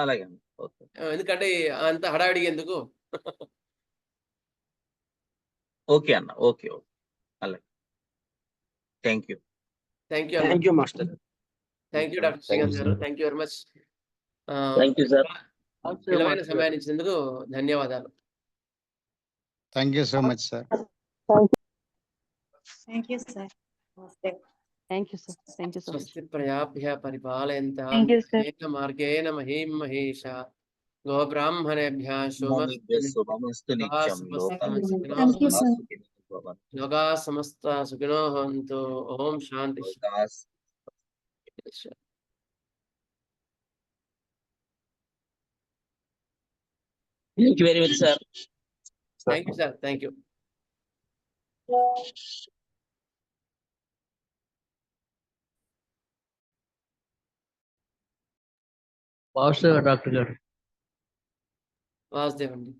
అలాగే. ఎందుకంటే అంత హడావిడిగా ఎందుకు. ఓకే అన్న, ఓకే ఓకే, అలాగే. Thank you. Thank you master. Thank you doctor Srikanth గారు. Thank you very much. Thank you sir. విలువైన సమయాన్ని ఇచ్చినందుకు ధన్యవాదాలు. Thank you so much sir. Thank you sir. Thank you sir. Thank you so much. స్వస్తి ప్రజాభ్యః పరిపాలయంతాం Thank you, sir. యేన మార్గేణ మహీం మహేషా గోబ్రాహ్మణేభ్యः శుభమస్తు నిత్యం. లోకా సమస్తా సుఖినో భవంతు. ఓం శాంతి. Thank you very much sir. Thank you sir. Thank you. Master doctor గారు. వాసుదేవ్ అండి.